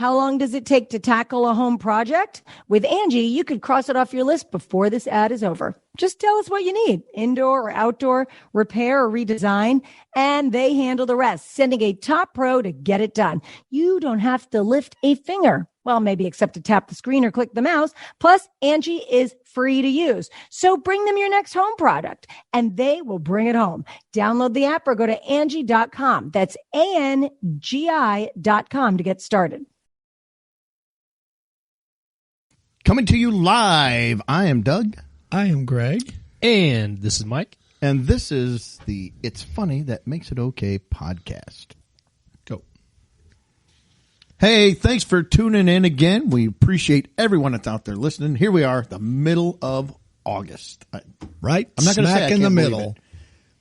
How long does it take to tackle a home project? With Angie, you could cross it off your list before this ad is over. Just tell us what you need, indoor or outdoor, repair or redesign, and they handle the rest, sending a top pro to get it done. You don't have to lift a finger. Well, maybe except to tap the screen or click the mouse. Plus, Angie is free to use. So bring them your next home product and they will bring it home. Download the app or go to Angie.com. That's ANGI.com to get started. Coming to you live, I am Doug. I am Greg. And this is Mike. And this is the It's Funny That Makes It Okay podcast. Go. Hey, thanks for tuning in again. We appreciate everyone that's out there listening. Here we are, the middle of August. Right? I'm not going to say I in the can't believe middle. it.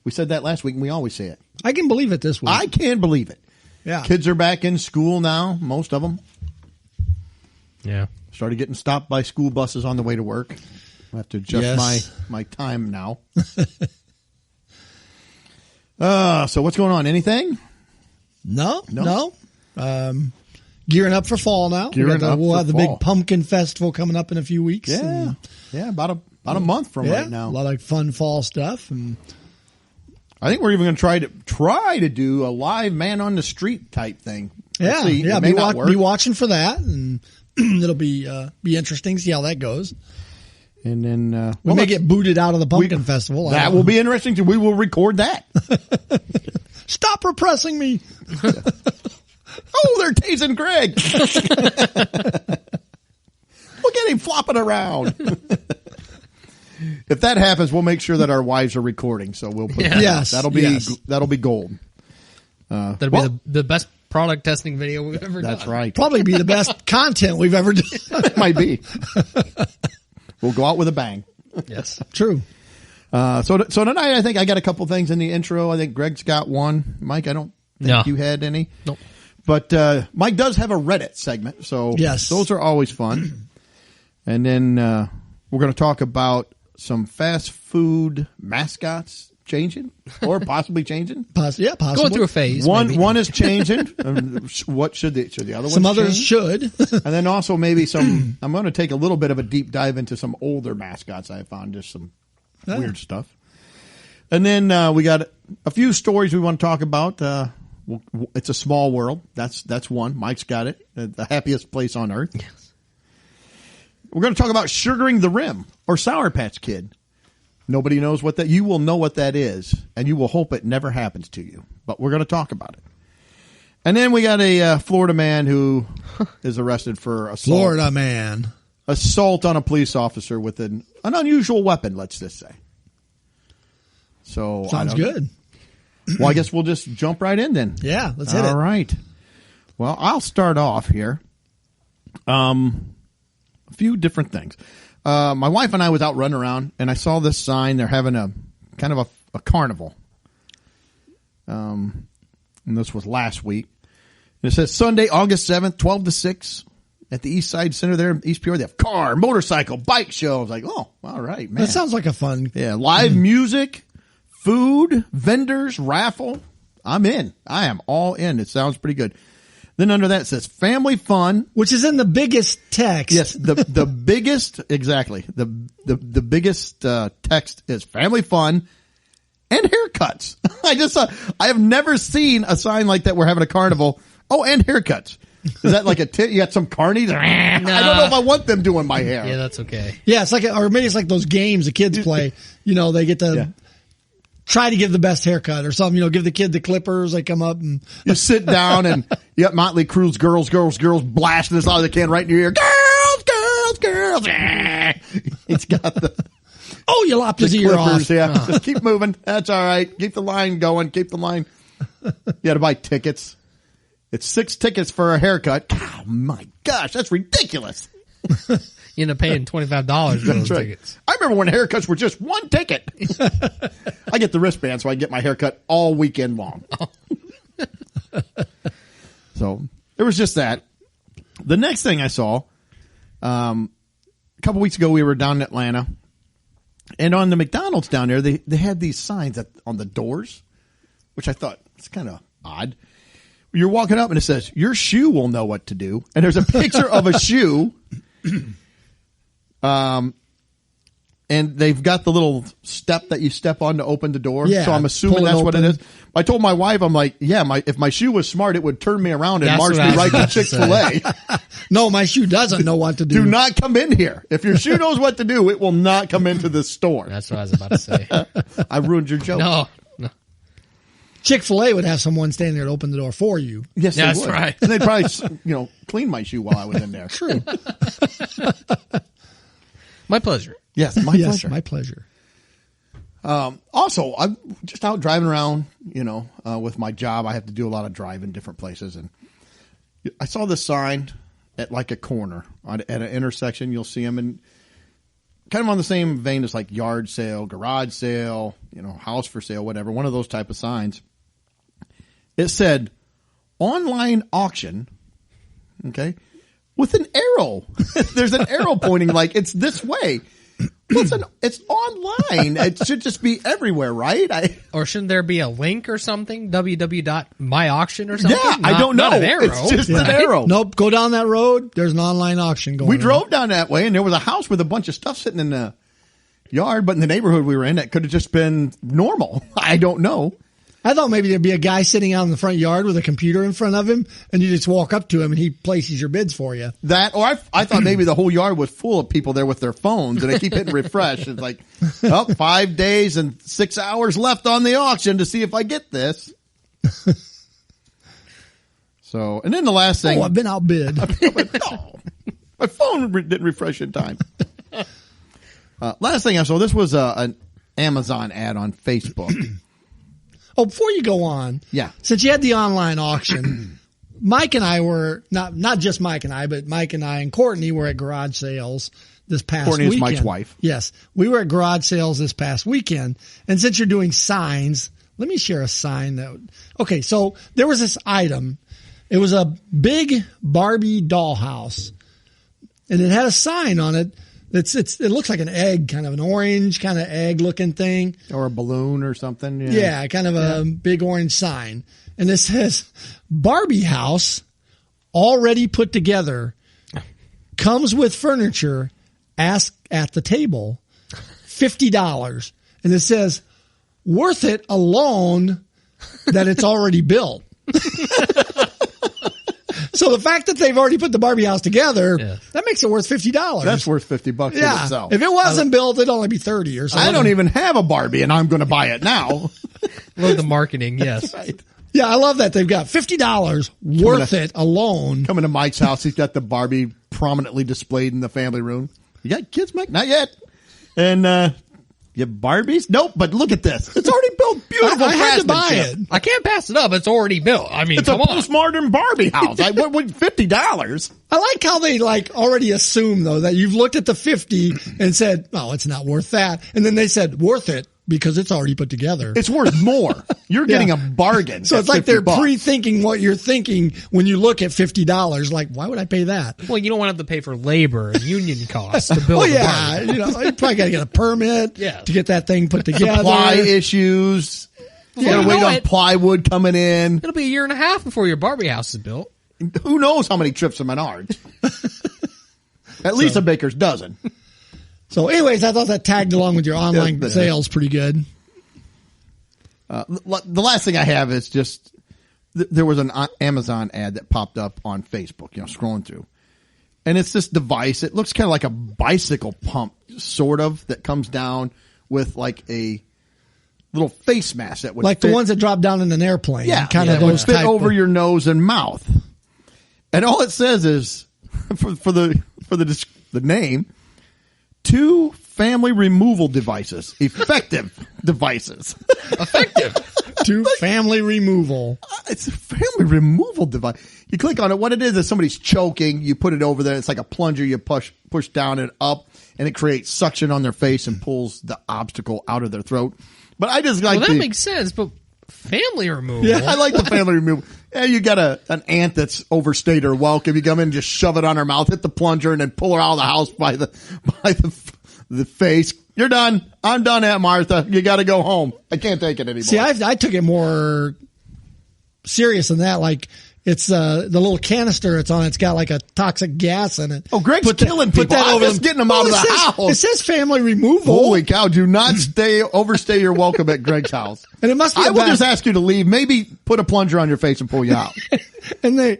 We said that last week, and we always say it. I can believe it this week. I can believe it. Yeah. Kids are back in school now, most of them. Yeah. Started getting stopped by school buses on the way to work. I have to adjust my time now. So what's going on? Anything? No. Gearing up for fall now. We'll have the big pumpkin festival coming up in a few weeks. Yeah. About a month from right now. A lot of fun fall stuff. And I think we're even going to try to do a live man on the street type thing. Yeah. See. Yeah. It may not work. Be watching for that, and it'll be interesting. See how that goes. And then we may get booted out of the pumpkin festival. That will be interesting too. We will record that. Stop repressing me. Oh, they're tasing Greg. Look at him flopping around. If that happens, we'll make sure that our wives are recording. So we'll put that'll be gold. That'll be the best product testing video we've ever done. That's right. Probably be the best content we've ever done. It might be. We'll go out with a bang. Yes, true. So tonight I think I got a couple things in the intro. I think Greg's got one. Mike, I don't think you had any. Nope. But Mike does have a Reddit segment, so yes, those are always fun. And then we're going to talk about some fast food mascots changing or possibly changing. Possibly. Going through a phase. One is changing. What should the other ones? Some others change? should. And then also maybe some. I'm going to take a little bit of a deep dive into some older mascots I found, just some weird stuff. And then we got a few stories we want to talk about. It's a small world. That's one. Mike's got it. The happiest place on earth. Yes. We're going to talk about sugaring the rim or Sour Patch Kid. Nobody knows what that. You will know what that is, and you will hope it never happens to you. But we're going to talk about it. And then we got a Florida man who is arrested for assault. Assault on a police officer with an unusual weapon, let's just say. So sounds good. Well, I guess we'll just jump right in then. Yeah, let's hit it. All right. Well, I'll start off here. A few different things. My wife and I was out running around, and I saw this sign. They're having a kind of a carnival. And this was last week. And it says Sunday, August 7th, 12 to 6 at the East Side Center there in East Peoria. They have car, motorcycle, bike shows. I was like, oh, all right, man. That sounds like a fun. Yeah, live music, food, vendors, raffle. I'm in. I am all in. It sounds pretty good. Then under that it says family fun, which is in the biggest text. Yes, the biggest, exactly. The biggest text is family fun and haircuts. I have never seen a sign like that. We're having a carnival. Oh, and haircuts. Is that like you got some carnies? No. I don't know if I want them doing my hair. Yeah, that's okay. Yeah, it's like, or maybe it's like those games the kids play. You know, they get to try to give the best haircut or something. You know, give the kid the clippers. They come up and you sit down and you got Motley Crue's girls blasting this out of the can right in your ear. Girls. It's got the. Oh, you lopped his ear off. Yeah, just keep moving. That's all right. Keep the line going. Keep the line. You got to buy tickets. It's 6 tickets for a haircut. Oh my gosh, that's ridiculous. You end up paying $25 for those tickets. I remember when haircuts were just 1 ticket. I get the wristband so I can get my haircut all weekend long. So there was just that. The next thing I saw, a couple weeks ago, we were down in Atlanta, and on the McDonald's down there, they had these signs on the doors, which I thought it's kind of odd. you're walking up and it says, your shoe will know what to do. And there's a picture of a shoe. And they've got the little step that you step on to open the door. Yeah, so I'm assuming that's what it is. I told my wife, I'm like, yeah, if my shoe was smart, it would turn me around and march me right to Chick-fil-A. No, my shoe doesn't know what to do. Do not come in here. If your shoe knows what to do, it will not come into the store. That's what I was about to say. I ruined your joke. No. Chick-fil-A would have someone standing there to open the door for you. Yes, that's they would. right. And they'd probably, clean my shoe while I was in there. True. My pleasure. Yes, Yes, my pleasure. Also, I'm just out driving around, with my job. I have to do a lot of driving different places. And I saw this sign at like a corner at an intersection. You'll see them in kind of on the same vein as like yard sale, garage sale, house for sale, whatever. One of those type of signs. It said online auction. Okay. With an arrow. There's an arrow pointing like it's this way. It's online. It should just be everywhere, right? Or shouldn't there be a link or something? www.myauction or something? Yeah, I don't know. Not an arrow. It's just an arrow. Nope. Go down that road. There's an online auction going on. We drove down that way, and there was a house with a bunch of stuff sitting in the yard, but in the neighborhood we were in, it could have just been normal. I don't know. I thought maybe there'd be a guy sitting out in the front yard with a computer in front of him, and you just walk up to him and he places your bids for you. That, or I thought maybe the whole yard was full of people there with their phones, and they keep hitting refresh. It's like, 5 days and 6 hours left on the auction to see if I get this. So, and then the last thing. Oh, I've been outbid. No, my phone didn't refresh in time. Last thing I saw, this was an Amazon ad on Facebook. Oh, before you go on, yeah, since you had the online auction, Mike and I were not just Mike and I, but Mike and I and Courtney were at garage sales this past Courtney weekend. is Mike's wife. Yes, we were at garage sales this past weekend, and since you're doing signs, let me share a sign okay, so there was this item. It was a big Barbie dollhouse, and it had a sign on it. It looks like an egg, kind of an orange kind of egg looking thing. Or a balloon or something. Yeah, kind of a big orange sign. And it says, Barbie house already put together, comes with furniture, ask at the table, $50. And it says, worth it alone that it's already built. So the fact that they've already put the Barbie house together, that makes it worth $50. That's worth $50 in itself. If it wasn't built, it'd only be 30 or something. I don't even have a Barbie, and I'm going to buy it now. Love the marketing, yes. Right. Yeah, I love that. They've got $50 worth it alone. Coming to Mike's house, he's got the Barbie prominently displayed in the family room. You got kids, Mike? Not yet. And you have Barbies? Nope, but look at this. It's already built. Beautiful. I had to buy it. I can't pass it up. It's already built. I mean, it's a postmodern Barbie house. What $50? I like how they already assume though that you've looked at the 50 and said, "Oh, it's not worth that," and then they said, "Worth it." Because it's already put together. It's worth more. You're getting a bargain. So it's like they're pre-thinking what you're thinking when you look at $50. Like, why would I pay that? Well, you don't want to have to pay for labor and union costs to build a Barbie. You probably got to get a permit to get that thing put together. Supply issues. You gotta wait on plywood coming in. It'll be a year and a half before your Barbie house is built. Who knows how many trips to Menards? At least a baker's dozen. So anyways, I thought that tagged along with your online sales pretty good. The last thing I have is just, there was an Amazon ad that popped up on Facebook, scrolling through. And it's this device. It looks kind of like a bicycle pump, sort of, that comes down with like a little face mask that would fit. The ones that drop down in an airplane. Yeah. Kind of those would fit over your nose and mouth. And all it says is, for the name, 2 family removal devices. Effective devices. Effective. 2 family removal. It's a family removal device. You click on it. What it is somebody's choking. You put it over there. It's like a plunger. You push down and up, and it creates suction on their face and pulls the obstacle out of their throat. But I just like that makes sense, but family removal. Yeah, I like the family removal. Yeah, you got an aunt that's overstayed her welcome. You come in and just shove it on her mouth, hit the plunger, and then pull her out of the house by the face. You're done. I'm done, Aunt Martha. You got to go home. I can't take it anymore. See, I took it more serious than that. Like it's the little canister it's on. It's got like a toxic gas in it. Oh, Greg's killing people. I'm just getting them out of the house. It says family removal. Holy cow! Do not overstay your welcome at Greg's house. And it must be. I will just ask you to leave. Maybe put a plunger on your face and pull you out. And they're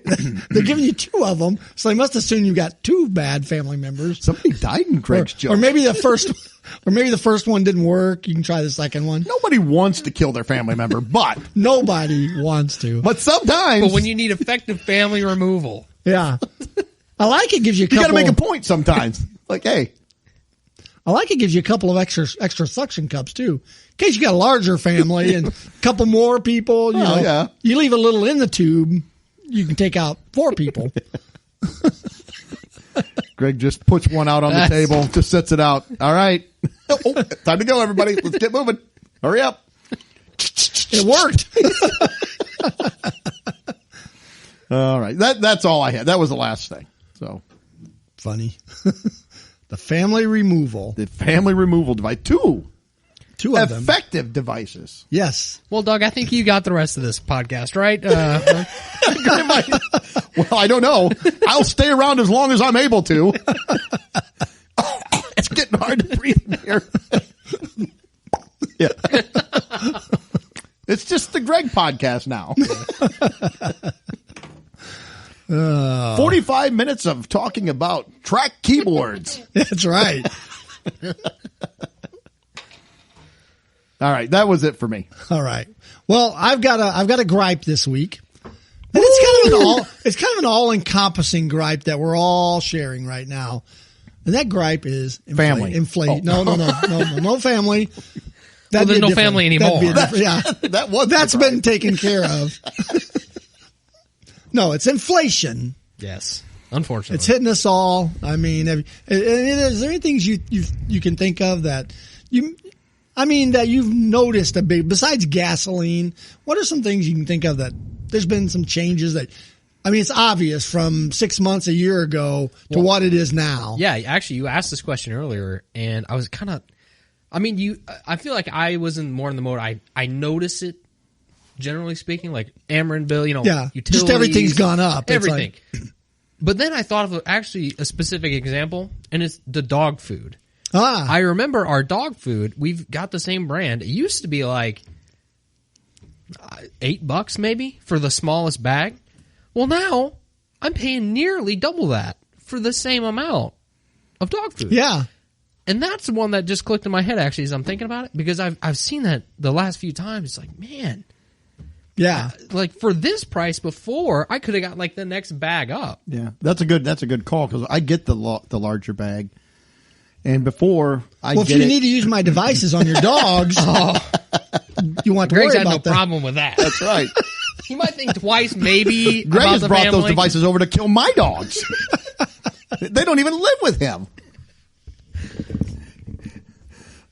giving you 2 of them, so they must assume you got 2 bad family members. Somebody died in Greg's joke. Or maybe the first one didn't work. You can try the second one. Nobody wants to kill their family member, but nobody wants to. But sometimes, but when you need effective family removal, yeah, I like it. Gives you. You got to make a point sometimes. Like, hey, I like it. Gives you a couple of extra suction cups too, in case you got a larger family and a couple more people. You know, yeah. You leave a little in the tube, you can take out 4 people. Greg just puts one out on the table, just sets it out. All right. Oh, time to go, everybody. Let's get moving. Hurry up. It worked. All right. That's all I had. That was the last thing. So funny. The family removal. The family removal device. 2 of them. Effective devices. Yes. Well, Doug, I think you got the rest of this podcast, right? Well, I don't know. I'll stay around as long as I'm able to. It's getting hard to breathe in here. Yeah. It's just the Greg podcast now. 45 minutes of talking about track keyboards. That's right. All right, that was it for me. All right. Well, I've got a gripe this week. And it's kind of an all-encompassing gripe that we're all sharing right now. And that gripe is family. No family. Well, there's no family anymore. Yeah. That's been taken care of. No, it's inflation. Yes. Unfortunately. It's hitting us all. I mean, is there any things you can think of that that you've noticed besides gasoline? What are some things you can think of that there's been some changes that, it's obvious from 6 months, a year ago to what it is now. Yeah, actually, you asked this question earlier, and I was kind of, I feel like I was more in the mode, I notice it, generally speaking, like Ameren bill, utilities. Just everything's gone up. Everything. But then I thought of actually a specific example, and it's the dog food. I remember our dog food, we've got the same brand. It used to be like $8 maybe for the smallest bag. Well, now I'm paying nearly double that for the same amount of dog food. Yeah. And that's the one that just clicked in my head actually as I'm thinking about it, because I've seen that the last few times. It's like, man. Yeah. Like for this price before, I could have got like the next bag up. Yeah. That's a good call, because I get the larger bag. And before if you need to use my devices on your dogs, you want to Greg's worry had about no problem with that. That's right. He might think twice, maybe. Greg has brought family. those devices over to kill my dogs. They don't even live with him.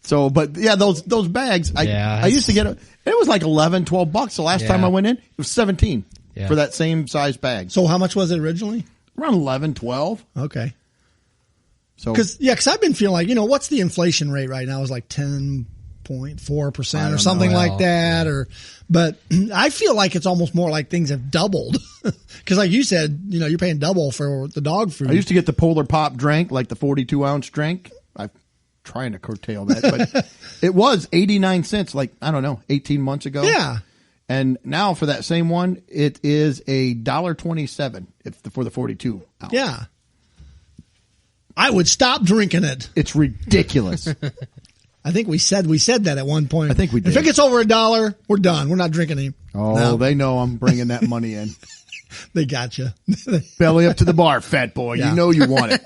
So, but yeah, those bags, I used to get it was like $11, $12 the last time I went in. It was $17 for that same size bag. So how much was it originally? Around $11, $12. Okay. So, because I've been feeling like, what's the inflation rate right now? Is like 10.4% or something like that. But I feel like it's almost more like things have doubled. Because like you said, you're paying double for the dog food. I used to get the Polar Pop drink, like the 42-ounce drink. I'm trying to curtail that, but it was 89 cents, like, I don't know, 18 months ago. Yeah. And now for that same one, it is $1.27 for the 42 ounce. Yeah. I would stop drinking it. It's ridiculous. I think we said that at one point. I think we did. If it gets over $1, we're done. We're not drinking any. Oh, no. They know I'm bringing that money in. They got you. Belly up to the bar, fat boy. Yeah. You know you want it.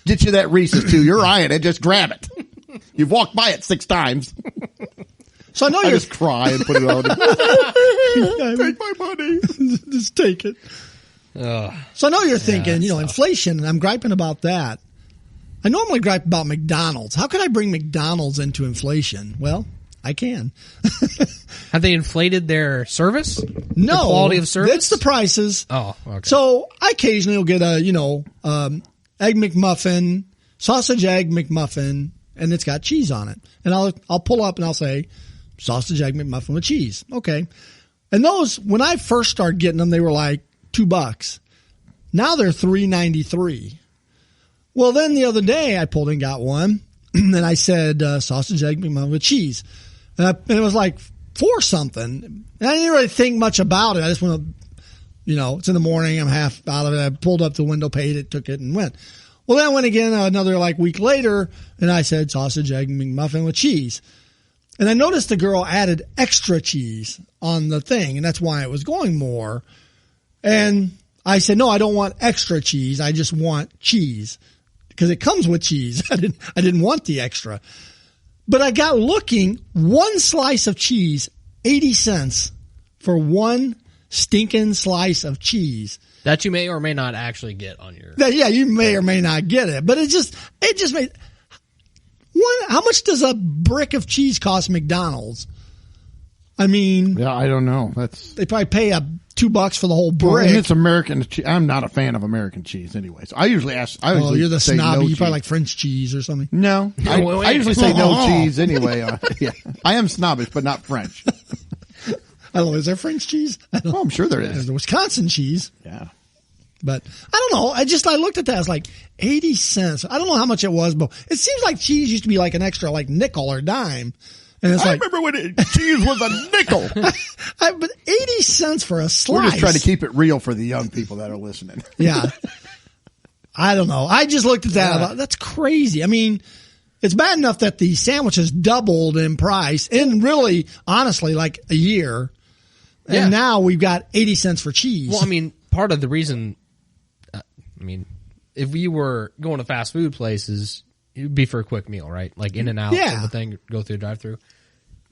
Get you that Reese's too. You're eyeing it. Just grab it. You've walked by it 6 times. So I know I just cry and put it on. Take my money. Just take it. So I know you're thinking, inflation, and I'm griping about that. I normally gripe about McDonald's. How can I bring McDonald's into inflation? Well, I can. Have they inflated their service? No. The quality of service? It's the prices. Oh, okay. So I occasionally will get a, Egg McMuffin, sausage egg McMuffin, and it's got cheese on it. And I'll pull up and I'll say, sausage egg McMuffin with cheese. Okay. And those, when I first started getting them, they were like $2. Now they're $3.93. Well, then the other day I pulled and got one, and I said sausage, egg, McMuffin with cheese, and it was like $4 something. And I didn't really think much about it. I just went, it's in the morning. I'm half out of it. I pulled up the window, paid it, took it, and went. Well, then I went again another week later, and I said sausage, egg, McMuffin with cheese. And I noticed the girl added extra cheese on the thing, and that's why it was going more. And I said, no, I don't want extra cheese. I just want cheese because it comes with cheese. I didn't want the extra. But I got looking, one slice of cheese, 80 cents for one stinking slice of cheese. That you may or may not actually get on your. Yeah, you may or may not get it. But it just made. How much does a brick of cheese cost McDonald's? I mean, yeah, I don't know. They probably pay $2 for the whole brick. Well, and it's American cheese. I'm not a fan of American cheese, anyway. So I usually ask. You're the snobby. No you probably like French cheese or something. No, I usually say no cheese anyway. Yeah, I am snobbish, but not French. I don't know. Is there French cheese? Oh, I'm sure there is. There's the Wisconsin cheese. Yeah. But I don't know. I looked at that. I was like, 80 cents. I don't know how much it was, but it seems like cheese used to be like an extra nickel or dime. And it's remember when cheese was a nickel. But 80 cents for a slice. We're just trying to keep it real for the young people that are listening. Yeah. I don't know. I just looked at that. I thought, that's crazy. I mean, it's bad enough that the sandwiches doubled in price in really, honestly, like a year. Yeah. And now we've got 80 cents for cheese. Well, I mean, part of the reason, if we were going to fast food places, it would be for a quick meal, right? Like In-N-Out, yeah. the thing, go through the drive-through.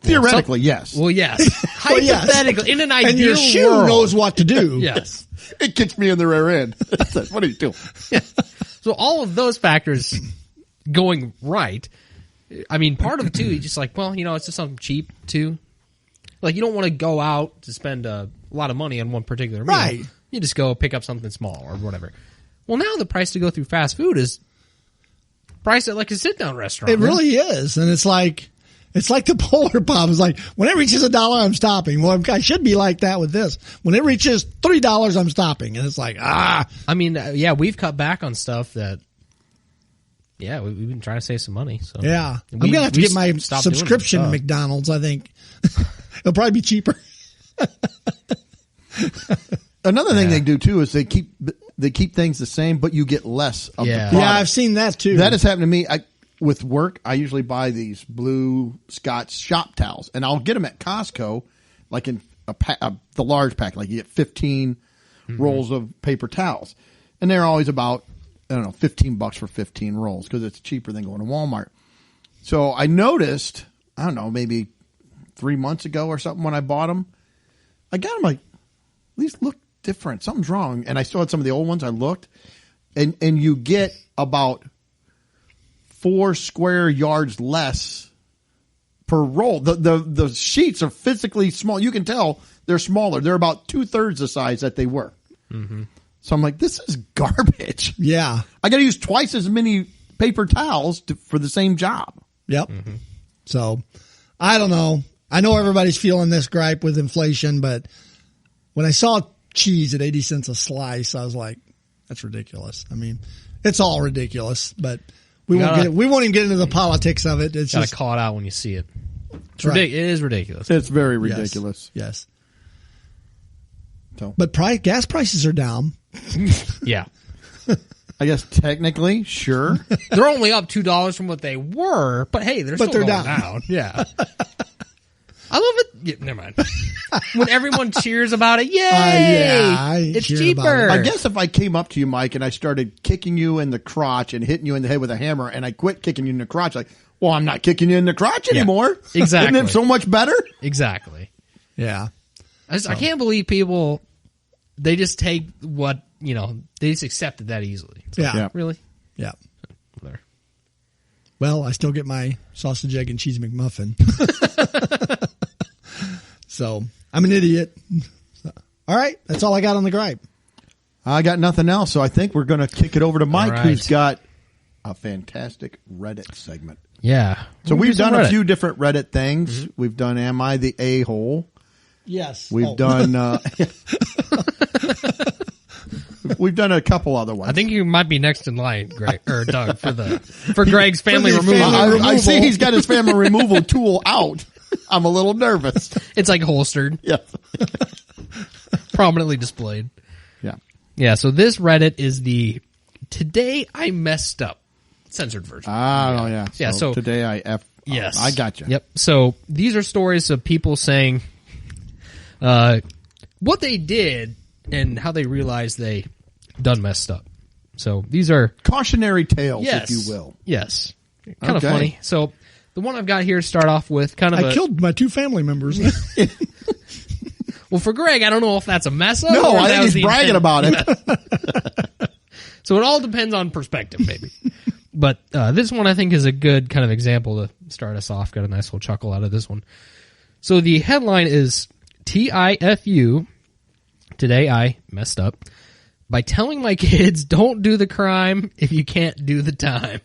Theoretically, yes. Well, yes. Hypothetically, in an ideal and your shoe world, knows what to do. Yes. It kicks me in the rear end. What are you doing? So all of those factors going right, I mean, part of it too, you just it's just something cheap too. Like, you don't want to go out to spend a lot of money on one particular meal. Right. You just go pick up something small or whatever. Well, now the price to go through fast food is priced at like a sit-down restaurant. It really is. And it's like the Polar Pop. It's like, when it reaches $1, I'm stopping. Well, I should be like that with this. When it reaches $3, I'm stopping. And it's like, I mean, we've cut back on stuff that, we've been trying to save some money. So yeah. I'm going to have to get my subscription to McDonald's, I think. It'll probably be cheaper. Another thing they do too is they keep things the same, but you get less of the product. Yeah, I've seen that too. That has happened to me. With work, I usually buy these blue Scotch shop towels, and I'll get them at Costco, like in the large pack. Like you get 15 rolls of paper towels, and they're always about $15 for 15 rolls because it's cheaper than going to Walmart. So I noticed, maybe 3 months ago or something when I bought them, I got them like, these look different. Something's wrong. And I still had some of the old ones. I looked, and you get about 4 square yards less per roll. The sheets are physically small. You can tell they're smaller. They're about 2/3 the size that they were. Mm-hmm. So I'm like, this is garbage. Yeah. I got to use twice as many paper towels for the same job. Yep. Mm-hmm. So I don't know. I know everybody's feeling this gripe with inflation, but when I saw cheese at 80 cents a slice, I was like, that's ridiculous. I mean, it's all ridiculous, but we won't even get into the politics of it. It's just call it out when you see it. It is ridiculous. It's very ridiculous. Yes. So. But gas prices are down. Yeah. I guess technically, sure. They're only up $2 from what they were, but hey, they're still going down. Yeah. I love it. Yeah, never mind. When everyone cheers about it, yay! It's cheaper. I guess if I came up to you, Mike, and I started kicking you in the crotch and hitting you in the head with a hammer, and I quit kicking you in the crotch, like, well, I'm not kicking you in the crotch anymore. Exactly. Isn't it so much better? Exactly. Yeah. I can't believe people, they just take what, they just accept it that easily. Yeah. Really? Yeah. There. Well, I still get my sausage, egg, and cheese McMuffin. So I'm an idiot. All right. That's all I got on the gripe. I got nothing else. So I think we're going to kick it over to Mike, who's got a fantastic Reddit segment. Yeah. So we've done a few different Reddit things. Mm-hmm. We've done Am I the A-hole? Yes. We've done we've done a couple other ones. I think you might be next in line, Greg or Doug, for Greg's family the removal. family I see he's got his family removal tool out. I'm a little nervous. It's like holstered, Yeah. prominently displayed. Yeah. Yeah, so this Reddit is the Today I Messed Up censored version. Yeah. Yeah, so- today Yes. I got you. Yep. So these are stories of people saying what they did and how they realized they done messed up. So these are Cautionary tales, yes, if you will. Yes. Kind of Okay. funny. So the one I've got here to start off with kind of I killed my 2 family members. well, for Greg, I don't know if that's a mess up. No, or I that think was he's the bragging intent. about it. So it all depends on perspective, maybe. But this one I think is a good kind of example to start us off. Got a nice little chuckle out of this one. So the headline is TIFU, Today I Messed Up, by telling my kids don't do the crime if you can't do the time.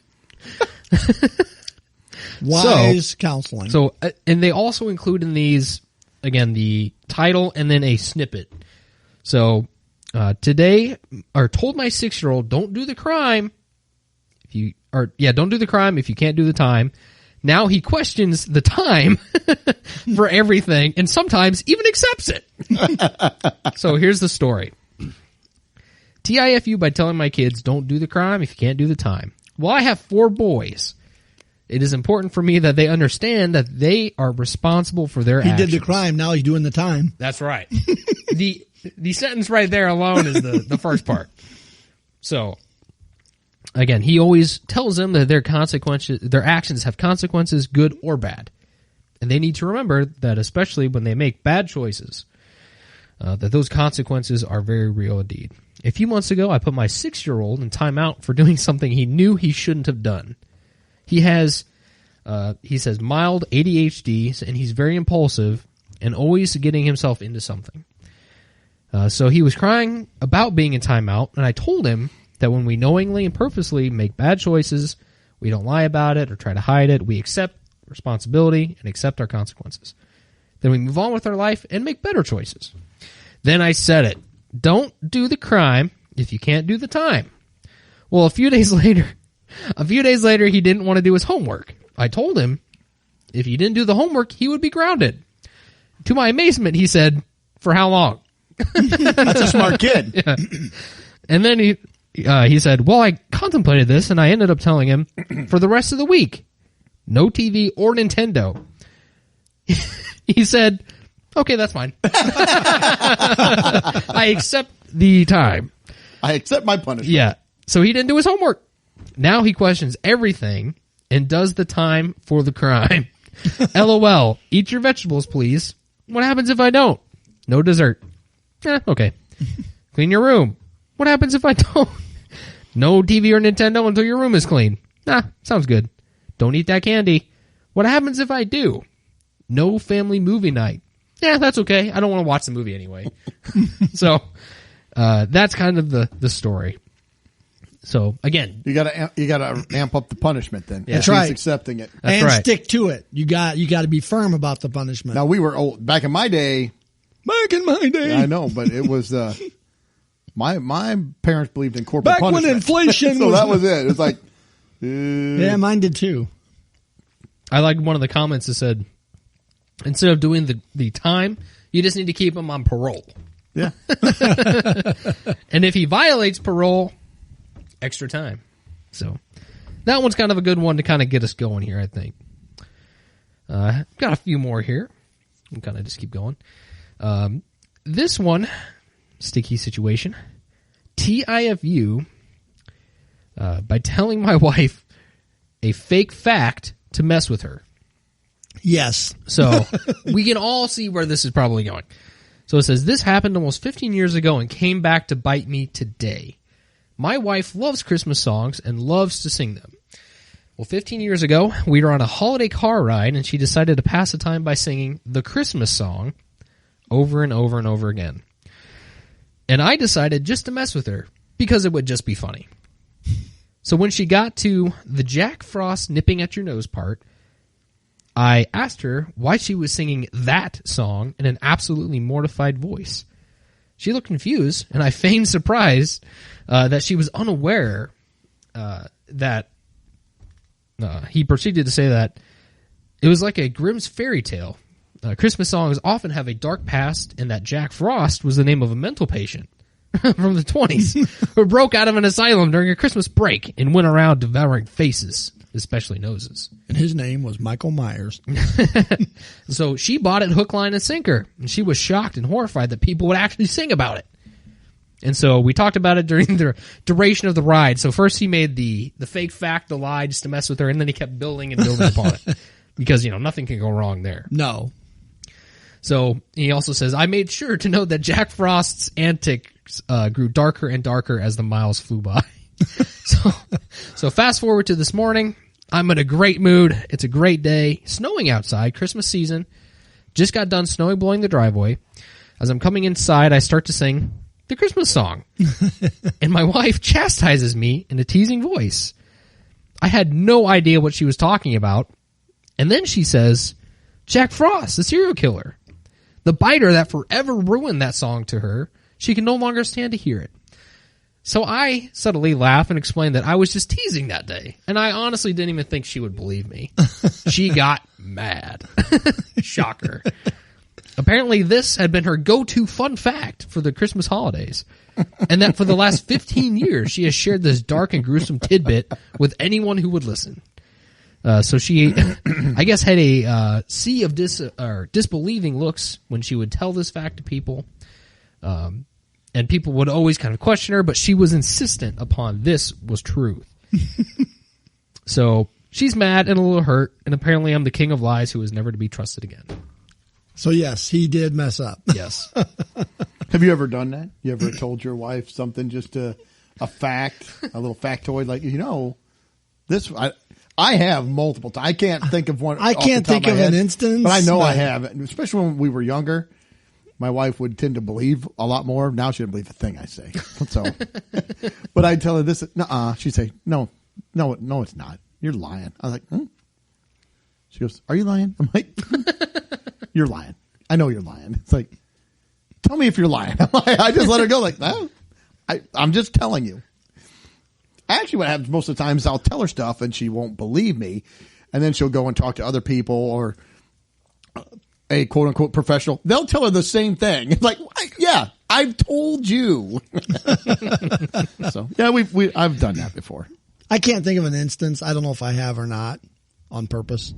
Wise counseling. So, and they also include in these, again, the title and then a snippet. So, today, or told my 6-year-old, don't do the crime don't do the crime if you can't do the time. Now he questions the time for everything and sometimes even accepts it. So here's the story. TIFU by telling my kids, don't do the crime if you can't do the time. Well, I have 4 boys. It is important for me that they understand that they are responsible for their he actions. did the crime. Now he's doing the time. That's right. The sentence right there alone is the first part. So, again, he always tells them that their actions have consequences, good or bad. And they need to remember that especially when they make bad choices, that those consequences are very real indeed. A few months ago, I put my 6-year-old in timeout for doing something he knew he shouldn't have done. He says mild ADHD, and he's very impulsive and always getting himself into something. So he was crying about being in timeout, and I told him that when we knowingly and purposely make bad choices, we don't lie about it or try to hide it. We accept responsibility and accept our consequences. Then we move on with our life and make better choices. Then I said it. Don't do the crime if you can't do the time. Well, a few days later, he didn't want to do his homework. I told him if he didn't do the homework, he would be grounded. To my amazement, he said, "For how long?" That's a smart kid. Yeah. And then he said, well, I contemplated this, and I ended up telling him for the rest of the week, no TV or Nintendo. He said, okay, that's fine. I accept the time. I accept my punishment. Yeah. So he didn't do his homework. Now he questions everything and does the time for the crime. LOL. Eat your vegetables, please. What happens if I don't? No dessert. Okay. Clean your room. What happens if I don't? No TV or Nintendo until your room is clean. Sounds good. Don't eat that candy. What happens if I do? No family movie night. That's okay. I don't want to watch the movie anyway. So, that's kind of the story. So again, you gotta amp up the punishment then. Yeah. If That's right. He's accepting it. That's and right. stick to it. You got to be firm about the punishment. Now we were old back in my day. Back in my day. I know, but it was my parents believed in corporal Back when punishment. inflation so was... that was it. It's like Yeah, mine did too. I like one of the comments that said, instead of doing the time, you just need to keep him on parole. yeah. And if he violates parole, extra time. So that one's kind of a good one to kind of get us going here, I think. Got a few more here. We'll kind of just keep going. This one, sticky situation. TIFU, by telling my wife a fake fact to mess with her. Yes. So we can all see where this is probably going. So it says, this happened almost 15 years ago and came back to bite me today. My wife loves Christmas songs and loves to sing them. Well, 15 years ago, we were on a holiday car ride, and she decided to pass the time by singing the Christmas song over and over and over again. And I decided just to mess with her, because it would just be funny. So when she got to the Jack Frost nipping at your nose part, I asked her why she was singing that song in an absolutely mortified voice. She looked confused, and I feigned surprise that she was unaware that he proceeded to say that it was like a Grimm's fairy tale. Christmas songs often have a dark past, and that Jack Frost was the name of a mental patient from the 20s who broke out of an asylum during a Christmas break and went around devouring faces, especially noses. And his name was Michael Myers. So she bought it hook, line, and sinker, and she was shocked and horrified that people would actually sing about it. And so we talked about it during the duration of the ride. So first he made the fake fact, the lie, just to mess with her, and then he kept building and building upon it. Because, nothing can go wrong there. No. So he also says, I made sure to note that Jack Frost's antics grew darker and darker as the miles flew by. So fast forward to this morning. I'm in a great mood. It's a great day. Snowing outside, Christmas season. Just got done snowing blowing the driveway. As I'm coming inside, I start to sing the Christmas song. And my wife chastises me in a teasing voice. I had no idea what she was talking about. And then she says, Jack Frost, the serial killer. The biter that forever ruined that song to her. She can no longer stand to hear it. So I subtly laugh and explain that I was just teasing that day. And I honestly didn't even think she would believe me. She got mad. Shocker. Apparently this had been her go-to fun fact for the Christmas holidays. And that for the last 15 years, she has shared this dark and gruesome tidbit with anyone who would listen. So she, I guess, had a sea of disbelieving looks when she would tell this fact to people. And people would always kind of question her, but she was insistent upon this was truth. So she's mad and a little hurt, and apparently I'm the king of lies who is never to be trusted again. So yes, he did mess up. Yes. Have you ever done that? You ever told your wife something, just a fact, a little factoid, like, this, I have multiple times. I can't think of one. I can't think of an instance. But I know I have. Especially when we were younger, my wife would tend to believe a lot more. Now she doesn't believe a thing I say. So, but I'd tell her this, nuh-uh. She'd say, no, it's not. You're lying. I was like, She goes, are you lying? I'm like, you're lying. I know you're lying. It's like, tell me if you're lying. I just let her go like, no, I'm just telling you. Actually, what happens most of the time is I'll tell her stuff and she won't believe me. And then she'll go and talk to other people or a quote unquote professional. They'll tell her the same thing. It's like, yeah, I've told you. So yeah, I've done that before. I can't think of an instance. I don't know if I have or not on purpose.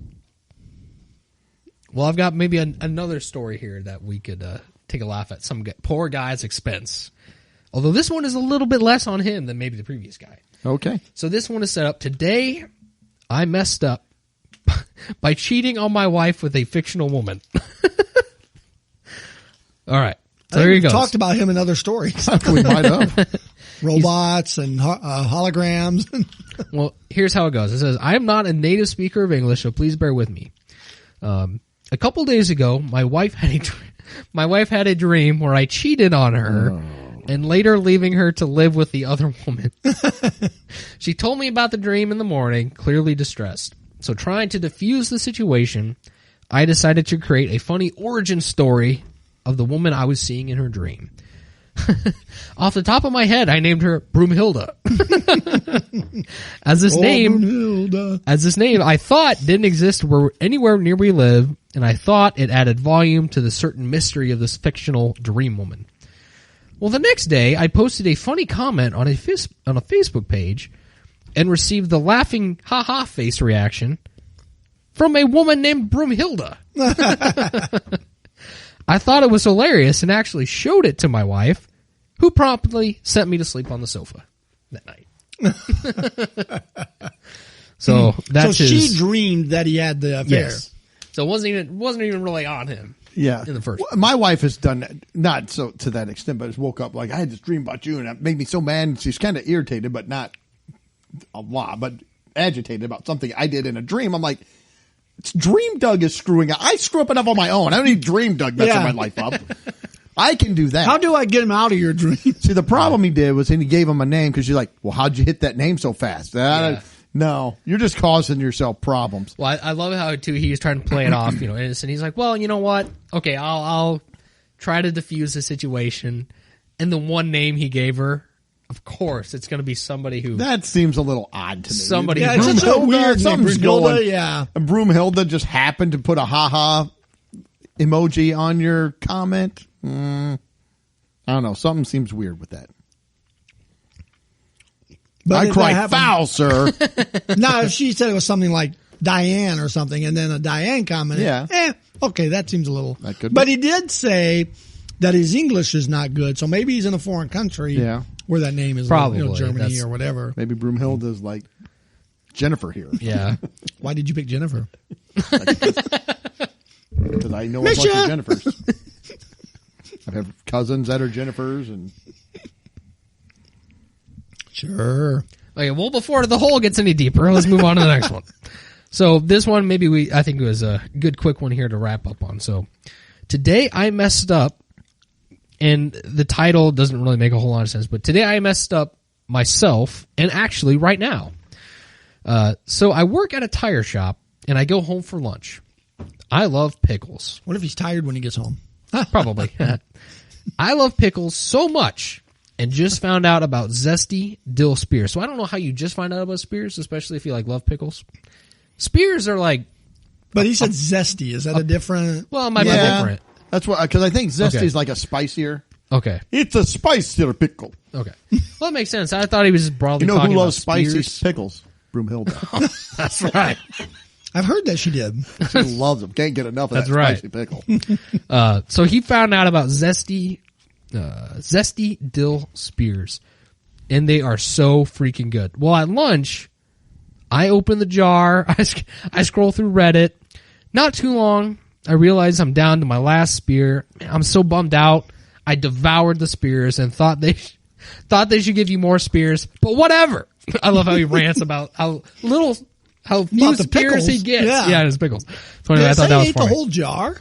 Well, I've got maybe another story here that we could take a laugh at some poor guy's expense. Although this one is a little bit less on him than maybe the previous guy. Okay. So this one is set up. Today, I messed up by cheating on my wife with a fictional woman. All right. So there you go. We've talked about him in other stories. We might have. Robots and holograms. Well, here's how it goes. It says, I am not a native speaker of English, so please bear with me. A couple days ago, my wife had a dream where I cheated on her and later leaving her to live with the other woman. She told me about the dream in the morning, clearly distressed. So trying to diffuse the situation, I decided to create a funny origin story of the woman I was seeing in her dream. Off the top of my head, I named her Broomhilda. As this name I thought didn't exist anywhere near where we live, and I thought it added volume to the certain mystery of this fictional dream woman. Well, the next day, I posted a funny comment on a Facebook page and received the laughing ha-ha face reaction from a woman named Broomhilda. I thought it was hilarious and actually showed it to my wife, who promptly sent me to sleep on the sofa that night. So she dreamed that he had the affair. Yes. So it wasn't even really on him. Yeah. In the first place. My wife has done that, not so to that extent, but has woke up like, I had this dream about you, and it made me so mad. And she's kind of irritated, but not a lot, but agitated about something I did in a dream. I'm like, Dream Doug is screwing up. I screw up enough on my own. I don't need Dream Doug messing my life up. I can do that. How do I get him out of your dream? See, the problem he did was he gave him a name because you're like, well, how'd you hit that name so fast? No, you're just causing yourself problems. Well, I love how too he was trying to play it off, innocent. He's like, well, you know what? Okay, I'll try to diffuse the situation. And the one name he gave her, of course, it's going to be somebody who. That seems a little odd to me. Somebody. Yeah, it's such a weird something's name. Broomhilda, going. yeah. And Broomhilda just happened to put a ha-ha emoji on your comment. I don't know. Something seems weird with that. But I if cry that foul, sir. No, if she said it was something like Diane or something, and then a Diane commented, okay, that seems a little. That could but be. he did say that his English is not good, so maybe he's in a foreign country where that name is Probably. Germany or whatever. Maybe Broomhilda's like Jennifer here. Yeah. Why did you pick Jennifer? Because I know a bunch of Jennifers. I have cousins that are Jennifers, and Sure. Okay, well, before the hole gets any deeper, let's move on to the next one. So this one, I think it was a good quick one here to wrap up on. So today I messed up, and the title doesn't really make a whole lot of sense, but today I messed up myself, and actually right now. So I work at a tire shop, and I go home for lunch. I love pickles. What if he's tired when he gets home? Probably. I love pickles so much, and just found out about zesty dill spears. So I don't know how you just find out about spears, especially if you love pickles. Spears are like... But he said zesty. Is that a different... Well, it might be different. That's what, because I think zesty is like a spicier. Okay. It's a spicier pickle. Okay. Well, that makes sense. I thought he was just broadly You know talking who about loves spicy spears. pickles? Broomhilda. That's right. I've heard that she did. She loves them. Can't get enough of That's that right. spicy pickle. So he found out about zesty dill spears, and they are so freaking good. Well, at lunch, I open the jar. I scroll through Reddit. Not too long, I realize I'm down to my last spear. I'm so bummed out. I devoured the spears and thought they should give you more spears, but whatever. I love how he rants about how few About the spears pickles. he gets. Yeah. His pickles. So anyway, I thought that was he ate funny. the whole jar?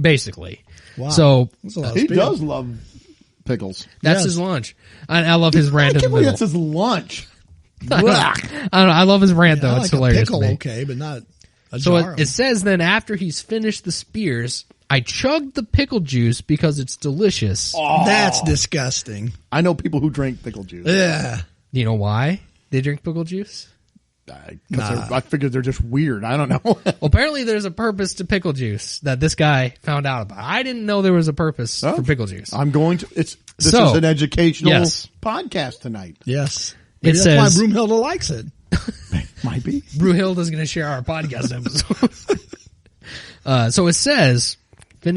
Basically. Wow. So That's a lot of He spear. does love pickles. that's Yes. his lunch. I love his rant in the I can't believe middle. that's his lunch. I don't know. I love his rant though. I It's like hilarious. a pickle, to me. okay, but not a So jar. it says then after he's finished the spears, I chugged the pickle juice because it's delicious. That's disgusting. I know people who drink pickle juice. Yeah. You know why they drink pickle juice? I figured they're just weird. I don't know. Well, apparently there's a purpose to pickle juice that this guy found out about. I didn't know there was a purpose for pickle juice. I'm going to. This So, is an educational yes. podcast tonight. Yes. It Maybe that's says- why Broomhilda likes it. Might be. Brewhilda's going to share our podcast episode. So it says, he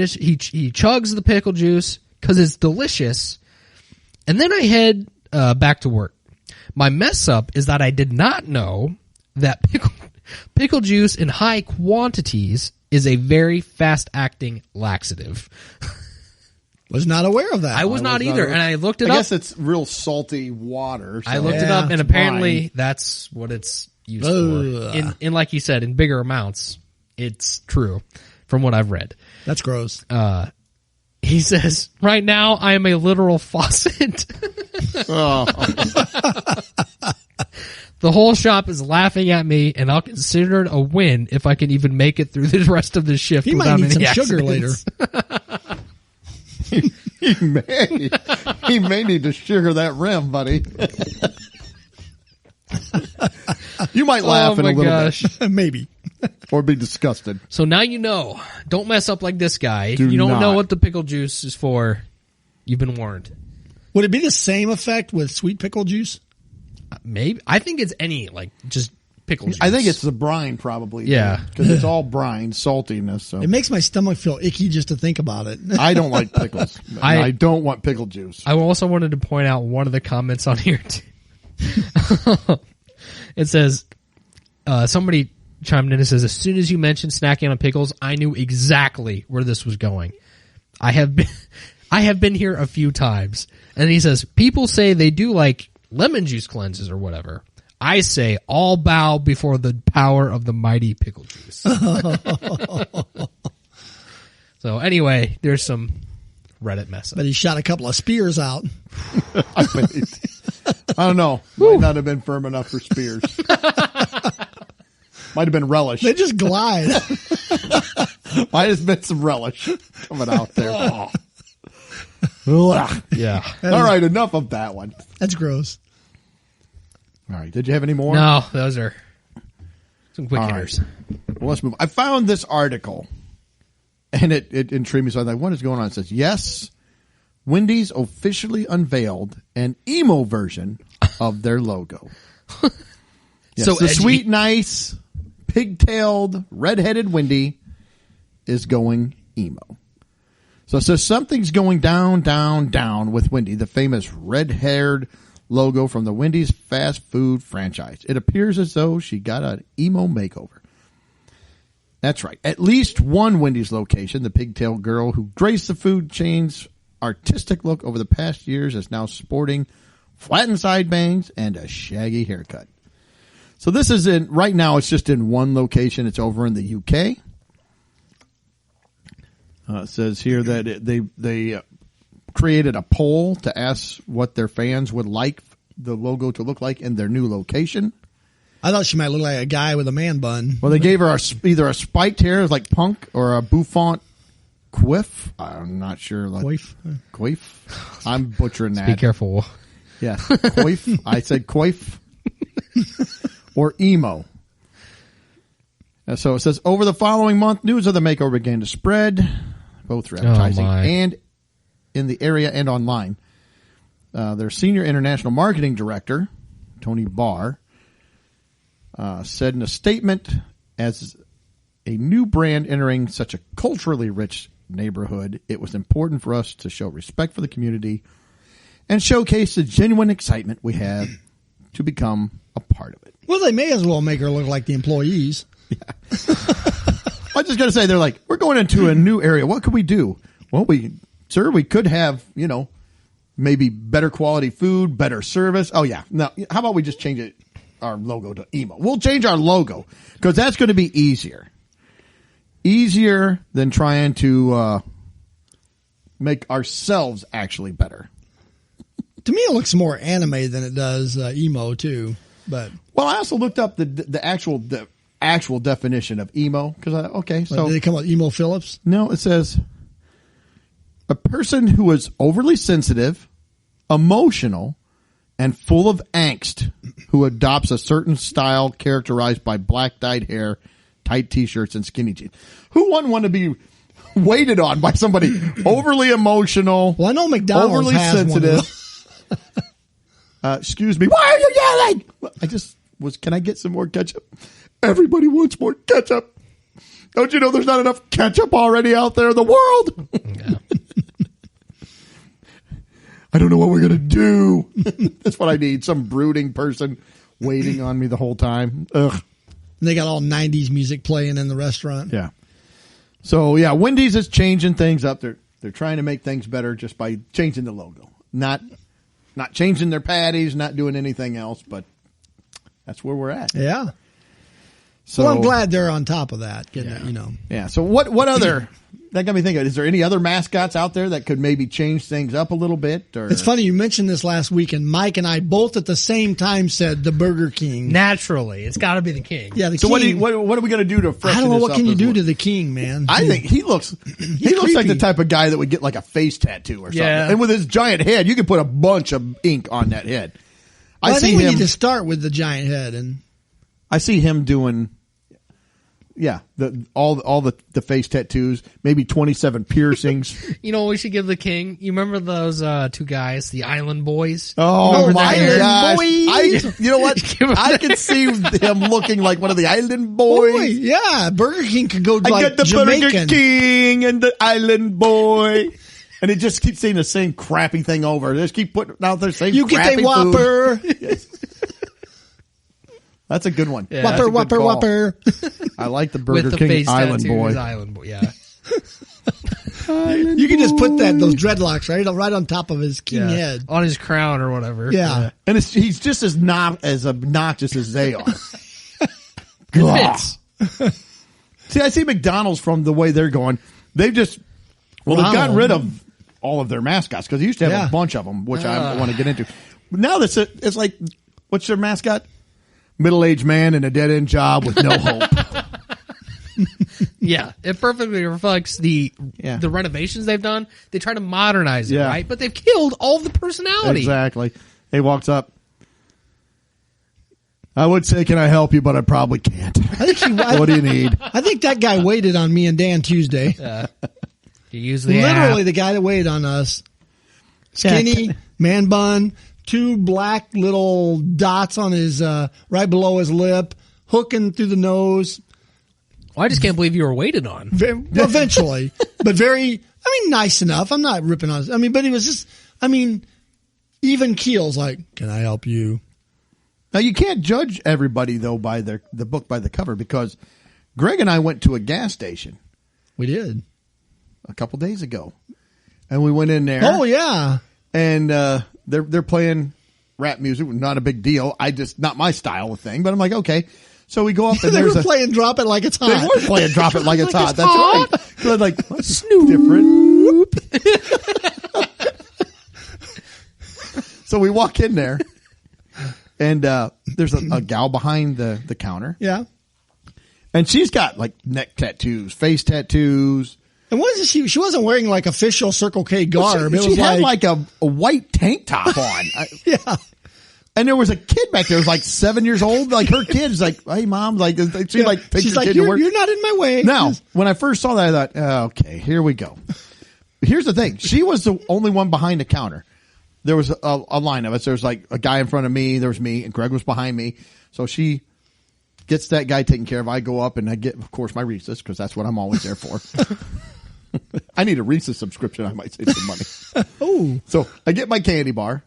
chugs the pickle juice because it's delicious. And then I head back to work. My mess up is that I did not know that pickle juice in high quantities is a very fast-acting laxative. Was not aware of that. I was not either, and I looked it up. I guess it's real salty water. So I looked it Yeah, up, and it's apparently brine. that's what it's used Ugh. for. In like you said, in bigger amounts, it's true from what I've read. That's gross. He says, right now I am a literal faucet. Oh. Oh. The whole shop is laughing at me, and I'll consider it a win if I can even make it through the rest of the shift He might without need any some sugar later. accidents. he may need to sugar that rim, buddy. You might laugh in a my little gosh. Maybe. bit or be disgusted. So now you know. Don't mess up like this guy. If Do you don't know not. what the pickle juice is for, you've been warned. Would it be the same effect with sweet pickle juice? Maybe. I think it's any, just pickle juice. I think it's the brine, probably. Yeah. because it's all brine, saltiness. So It makes my stomach feel icky just to think about it. I don't like pickles. I don't want pickle juice. I also wanted to point out one of the comments on here too. It says, somebody chimed in and says, as soon as you mentioned snacking on pickles, I knew exactly where this was going. I have been here a few times. And he says, people say they do like lemon juice cleanses or whatever. I say all bow before the power of the mighty pickle juice. So anyway, there's some Reddit mess up. But he shot a couple of spears out. I bet I don't know. Might not have been firm enough for Spears. Might have been relish. They just glide. Might have been some relish coming out there. Oh. Yeah. All right, enough of that one. That's gross. All right, did you have any more? No, those are some quick All hitters. Well, let's move. I found this article, and it intrigued me. So I thought, what is going on? It says, yes, Wendy's officially unveiled an emo version of their logo. Yes, So the edgy. sweet, nice, pigtailed, red-headed Wendy is going emo. So it says something's going down, down, down with Wendy, the famous red-haired logo from the Wendy's fast food franchise. It appears as though she got an emo makeover. That's right. At least one Wendy's location, the pigtail girl who graced the food chain's artistic look over the past years, is now sporting flattened side bangs and a shaggy haircut. So this is right now it's just in one location. It's over in the UK. It says here that they created a poll to ask what their fans would like the logo to look like in their new location. I thought she might look like a guy with a man bun. Well, they gave her either a spiked hair like Punk or a bouffant quiff. I'm not sure. Coif. I'm butchering that. Be careful. Yeah, coif. I said coif. Or emo. So it says, over the following month, news of the makeover began to spread, both through advertising and in the area and online. Their senior international marketing director, Tony Barr, said in a statement, as a new brand entering such a culturally rich neighborhood, it was important for us to show respect for the community and showcase the genuine excitement we have to become a part of it. Well, they may as well make her look like the employees. Yeah. I'm just going to say, they're like, we're going into a new area. What could we do? Well, we could have, maybe better quality food, better service. Oh, yeah. Now, how about we just change our logo to emo? We'll change our logo because that's going to be easier. Easier than trying to make ourselves actually better. To me, it looks more anime than it does emo, too. But well, I also looked up the actual definition of emo because so did they come up with Emo Phillips? No, it says a person who is overly sensitive, emotional, and full of angst, who adopts a certain style characterized by black dyed hair, tight t-shirts, and skinny jeans. Who wouldn't want to be waited on by somebody overly emotional? Well, I know McDonald's overly has sensitive. one of those. Excuse me. Why are you yelling? Can I get some more ketchup? Everybody wants more ketchup. Don't you know there's not enough ketchup already out there in the world? Yeah. I don't know what we're going to do. That's what I need. Some brooding person waiting on me the whole time. Ugh. And they got all 90s music playing in the restaurant. Yeah. So, yeah, Wendy's is changing things up. They're trying to make things better just by changing the logo. Not changing their patties, not doing anything else, but that's where we're at. Yeah. So, well, I'm glad they're on top of that. Yeah. So what other, that got me thinking, is there any other mascots out there that could maybe change things up a little bit? Or it's funny you mentioned this last week, and Mike and I both at the same time said the Burger King. Naturally, it's got to be the king. Yeah, the so king. what are we going to do to freshen I don't know this what up can you as do well? to the king, man. I think he looks like creepy. the type of guy that would get like a face tattoo or something. Yeah. And with his giant head, you could put a bunch of ink on that head. Well, I see think we him. need to start with the giant head, and I see him doing. Yeah, all the face tattoos, maybe 27 piercings. You know what we should give the king? You remember those two guys, the Island Boys? Oh Remember my that? gosh! You know what? I can see him looking like one of the Island Boys. boy, yeah, Burger King could go I like got the Jamaican. Burger King and the Island Boy, and it just keeps saying the same crappy thing over. They just keep putting out the same. You get crappy a Whopper, food. Yes. That's a good one. Yeah. That's a Whopper, good Whopper, call. Whopper. I like the With Burger the King face Island tattoos, Boy. Island Boy, yeah. You can just put those dreadlocks right on top of his king head. On his crown or whatever. Yeah. And he's just as obnoxious as they are. It fits. See, I see McDonald's from the way they're going. They've gotten rid of all of their mascots because they used to have a bunch of them, which I want to get into. now it's like, what's their mascot? Middle-aged man in a dead-end job with no hope. Yeah, it perfectly reflects the renovations they've done. They try to modernize it, right? But they've killed all the personality. Exactly. He walks up. I would say, can I help you? But I probably can't. What do you need? I think that guy waited on me and Dan Tuesday. You use the Literally app. the guy that waited on us. Skinny, man bun, 2 black little dots on his right below his lip, hooking through the nose. Well, I just can't believe you were waited on. Eventually, but nice enough. I'm not ripping on. But he was just. Even keels. Like, can I help you? Now you can't judge everybody though by the book by the cover, because Greg and I went to a gas station. We did a couple days ago, and we went in there. Oh yeah, and they're playing rap music. Not a big deal. Not my style of thing. But I'm like, okay. So we go up and they were playing "Drop It Like It's Hot." They were playing "Drop It Like It's Hot." That's hot. right. So I'm like, what's different? So we walk in there, and there's a gal behind the counter. Yeah, and she's got like neck tattoos, face tattoos. And what is it? She wasn't wearing like official Circle K garb. She had like a white tank top on. Yeah. And there was a kid back there who was like 7 years old. Like her kid's like, hey mom, like takes she's her like, kid to work. You're not in my way. Now, when I first saw that, I thought, oh, okay, here we go. Here's the thing. She was the only one behind the counter. There was a line of us. There was like a guy in front of me. There was me, and Greg was behind me. So she gets that guy taken care of. I go up and I get, of course, my Reese's, because that's what I'm always there for. I need a Reese's subscription. I might save some money. Oh. So I get my candy bar.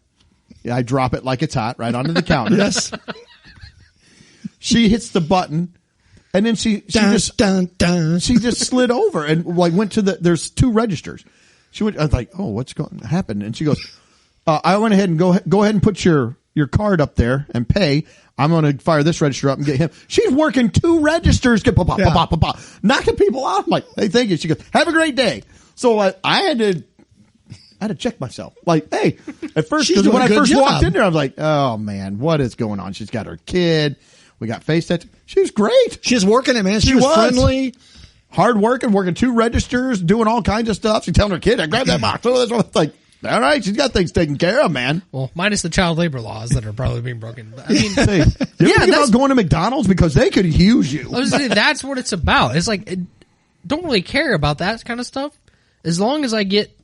Yeah, I drop it like it's hot right onto the counter. Yes. She hits the button, and then she just slid over and like went to there's 2 registers. She went. I was like, oh, what's going to happen? And she goes, I went ahead and go ahead and put your card up there and pay. I'm going to fire this register up and get him. She's working 2 registers, knocking people out. I'm like, hey, thank you. She goes, have a great day. So I had to check myself. Like, hey, at first, because when I first walked in there, I was like, oh man, what is going on? She's got her kid. We got face tattoos. She was great. She's working it, man. She was friendly. Hard working, working 2 registers, doing all kinds of stuff. She's telling her kid, I grabbed that box. Oh, that's what it's like. All right, she's got things taken care of, man. Well, minus the child labor laws that are probably being broken. I mean, you ever think about going to McDonald's, because they could use you. I was saying, that's what it's about. It's like, don't really care about that kind of stuff as long as I get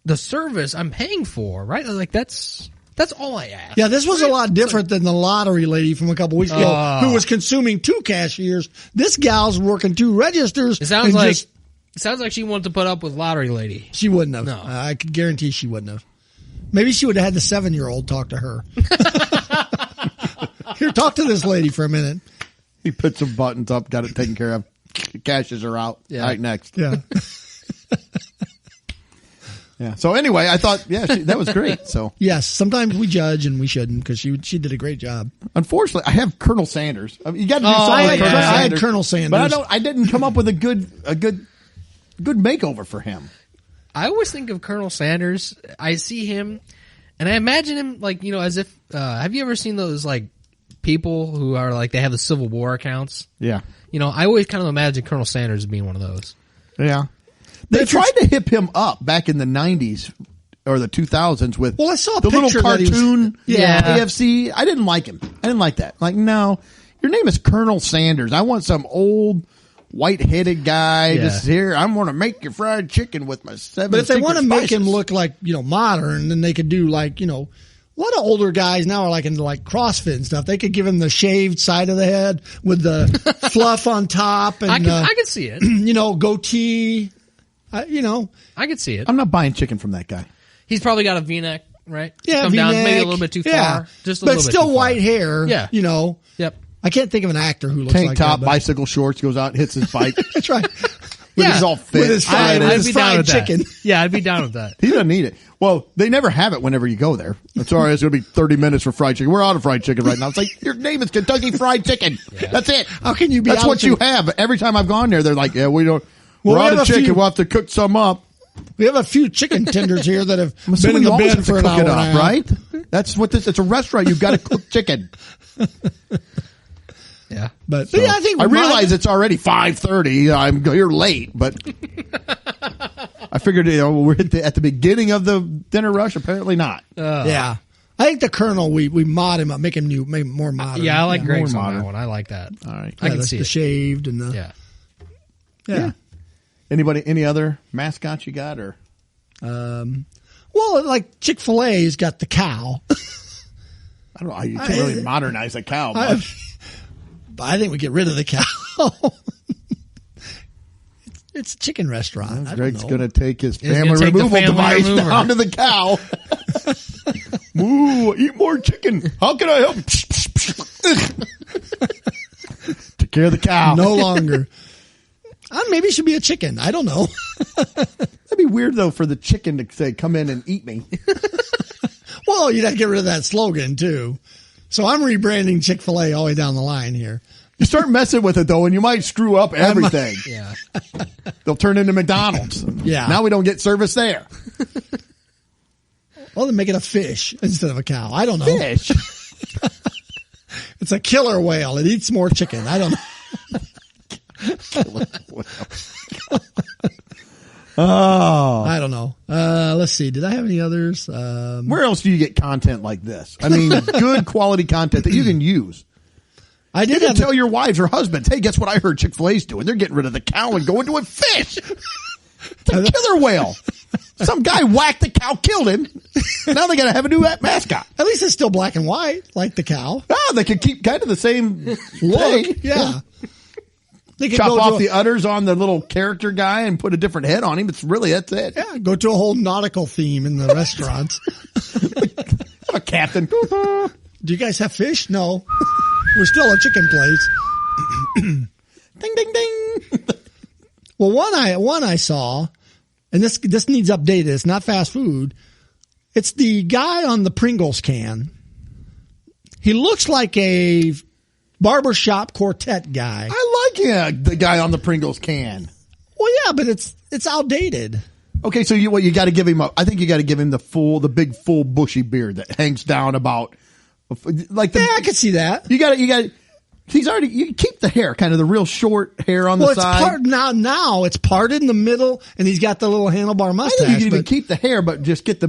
the service I'm paying for, right? Like that's all I ask. Yeah, this was a lot different than the lottery lady from a couple weeks ago who was consuming 2 cashiers. This gal's working 2 registers. It sounds like she wanted to put up with lottery lady. She wouldn't have. No. I could guarantee she wouldn't have. Maybe she would have had the 7-year-old talk to her. Here, talk to this lady for a minute. He put some buttons up, got it taken care of. Cashes are out. Yeah. All right, next. Yeah. Yeah. So anyway, I thought, that was great. So yes, sometimes we judge and we shouldn't, because she did a great job. Unfortunately, I have Colonel Sanders. I mean, you got to do something. I had Colonel Sanders, but I didn't come up with a good makeover for him. I always think of Colonel Sanders. I see him, and I imagine him like, as if. Have you ever seen those like people who are like they have the Civil War accounts? Yeah. I always kind of imagine Colonel Sanders being one of those. Yeah. They tried to hip him up back in the 90s or the 2000s with I saw a the little picture cartoon Yeah. AFC. I didn't like him. I didn't like that. Like, no, your name is Colonel Sanders. I want some old white-headed guy just here. I'm going to make your fried chicken with my 7 But if they want to make him spices. look like, modern, then they could do like, a lot of older guys now are like into like CrossFit and stuff. They could give him the shaved side of the head with the fluff on top and I can see it. Goatee. I could see it. I'm not buying chicken from that guy. He's probably got a V-neck, right? Yeah, Come V-neck. down maybe a little bit too far. Just a but little bit still too far. white hair. Yeah. Yep. I can't think of an actor who looks Tank like top, that. bicycle shorts, goes out, hits his bike. That's right. He's all fit. With his fried, I'd be down fried with chicken. that. Yeah, I'd be down with that. He doesn't need it. Well, they never have it whenever you go there. It's all right. It's going to be 30 minutes for fried chicken. We're out of fried chicken right now. It's like, your name is Kentucky Fried Chicken. Yeah. That's it. How can you be That's out what of you have. Every time I've gone there, they're like, yeah, we don't. Well, we're we out have of a chicken. few- We'll have to cook some up. We have a few chicken tenders here that have been Somebody in the always bin has for to an cook hour it and a up, half. right? That's what this. It's a restaurant. You've got to cook chicken. Yeah. But yeah, I think I realize it's already 5:30. I'm here late, but I figured we're at the beginning of the dinner rush. Apparently not. Yeah. I think the Colonel, we mod him up, make him more modern. Yeah, I like Greg's more on that modern. one. I like that. All right. I can see the it. shaved and the Yeah. Any other mascots you got or? Well, like Chick-fil-A's got the cow. I don't know. You can't really modernize a cow much. I think we get rid of the cow. It's a chicken restaurant. Greg's going to take his He's gonna family take the removal family device remover. down to the cow. Moo, eat more chicken. How can I help? Take care of the cow. No longer. Maybe it should be a chicken. I don't know. That'd be weird, though, for the chicken to say, come in and eat me. Well, you'd have to get rid of that slogan, too. So I'm rebranding Chick-fil-A all the way down the line here. You start messing with it, though, and you might screw up everything. Yeah. They'll turn into McDonald's. Yeah. Now we don't get service there. Well, then make it a fish instead of a cow. I don't know. Fish. It's a killer whale. It eats more chicken. I don't know. Oh. I don't know. Let's see. Did I have any others? Where else do you get content like this? I mean, good quality content that you can use. I You did can have tell your wives or husbands, hey, guess what I heard Chick-fil-A's doing? They're getting rid of the cow and going to a fish. It's a killer whale. Some guy whacked the cow, killed him. Now they got to have a new mascot. at least it's still black and white, like the cow. Ah, they could keep kind of the same Look, thing. yeah. They could Chop go off to the udders on the little character guy and put a different head on him. It's really, that's it. yeah, go to a whole nautical theme in the restaurants. A captain. Do you guys have fish? No. We're still a chicken place. Ding, ding, ding. Well, one I saw, and this needs updated. It's not fast food. It's the guy on the Pringles can. He looks like a barbershop quartet guy. I like the guy on the Pringles can. Well, yeah, but it's outdated. Okay, so you got to give him I think you got to give him the big full bushy beard that hangs down about like the. Yeah, I could see that. You got to. You keep the hair, kind of the real short hair on Well, the it's side. now it's parted in the middle, and he's got the little handlebar I mustache. think you can even but keep the hair, but just get the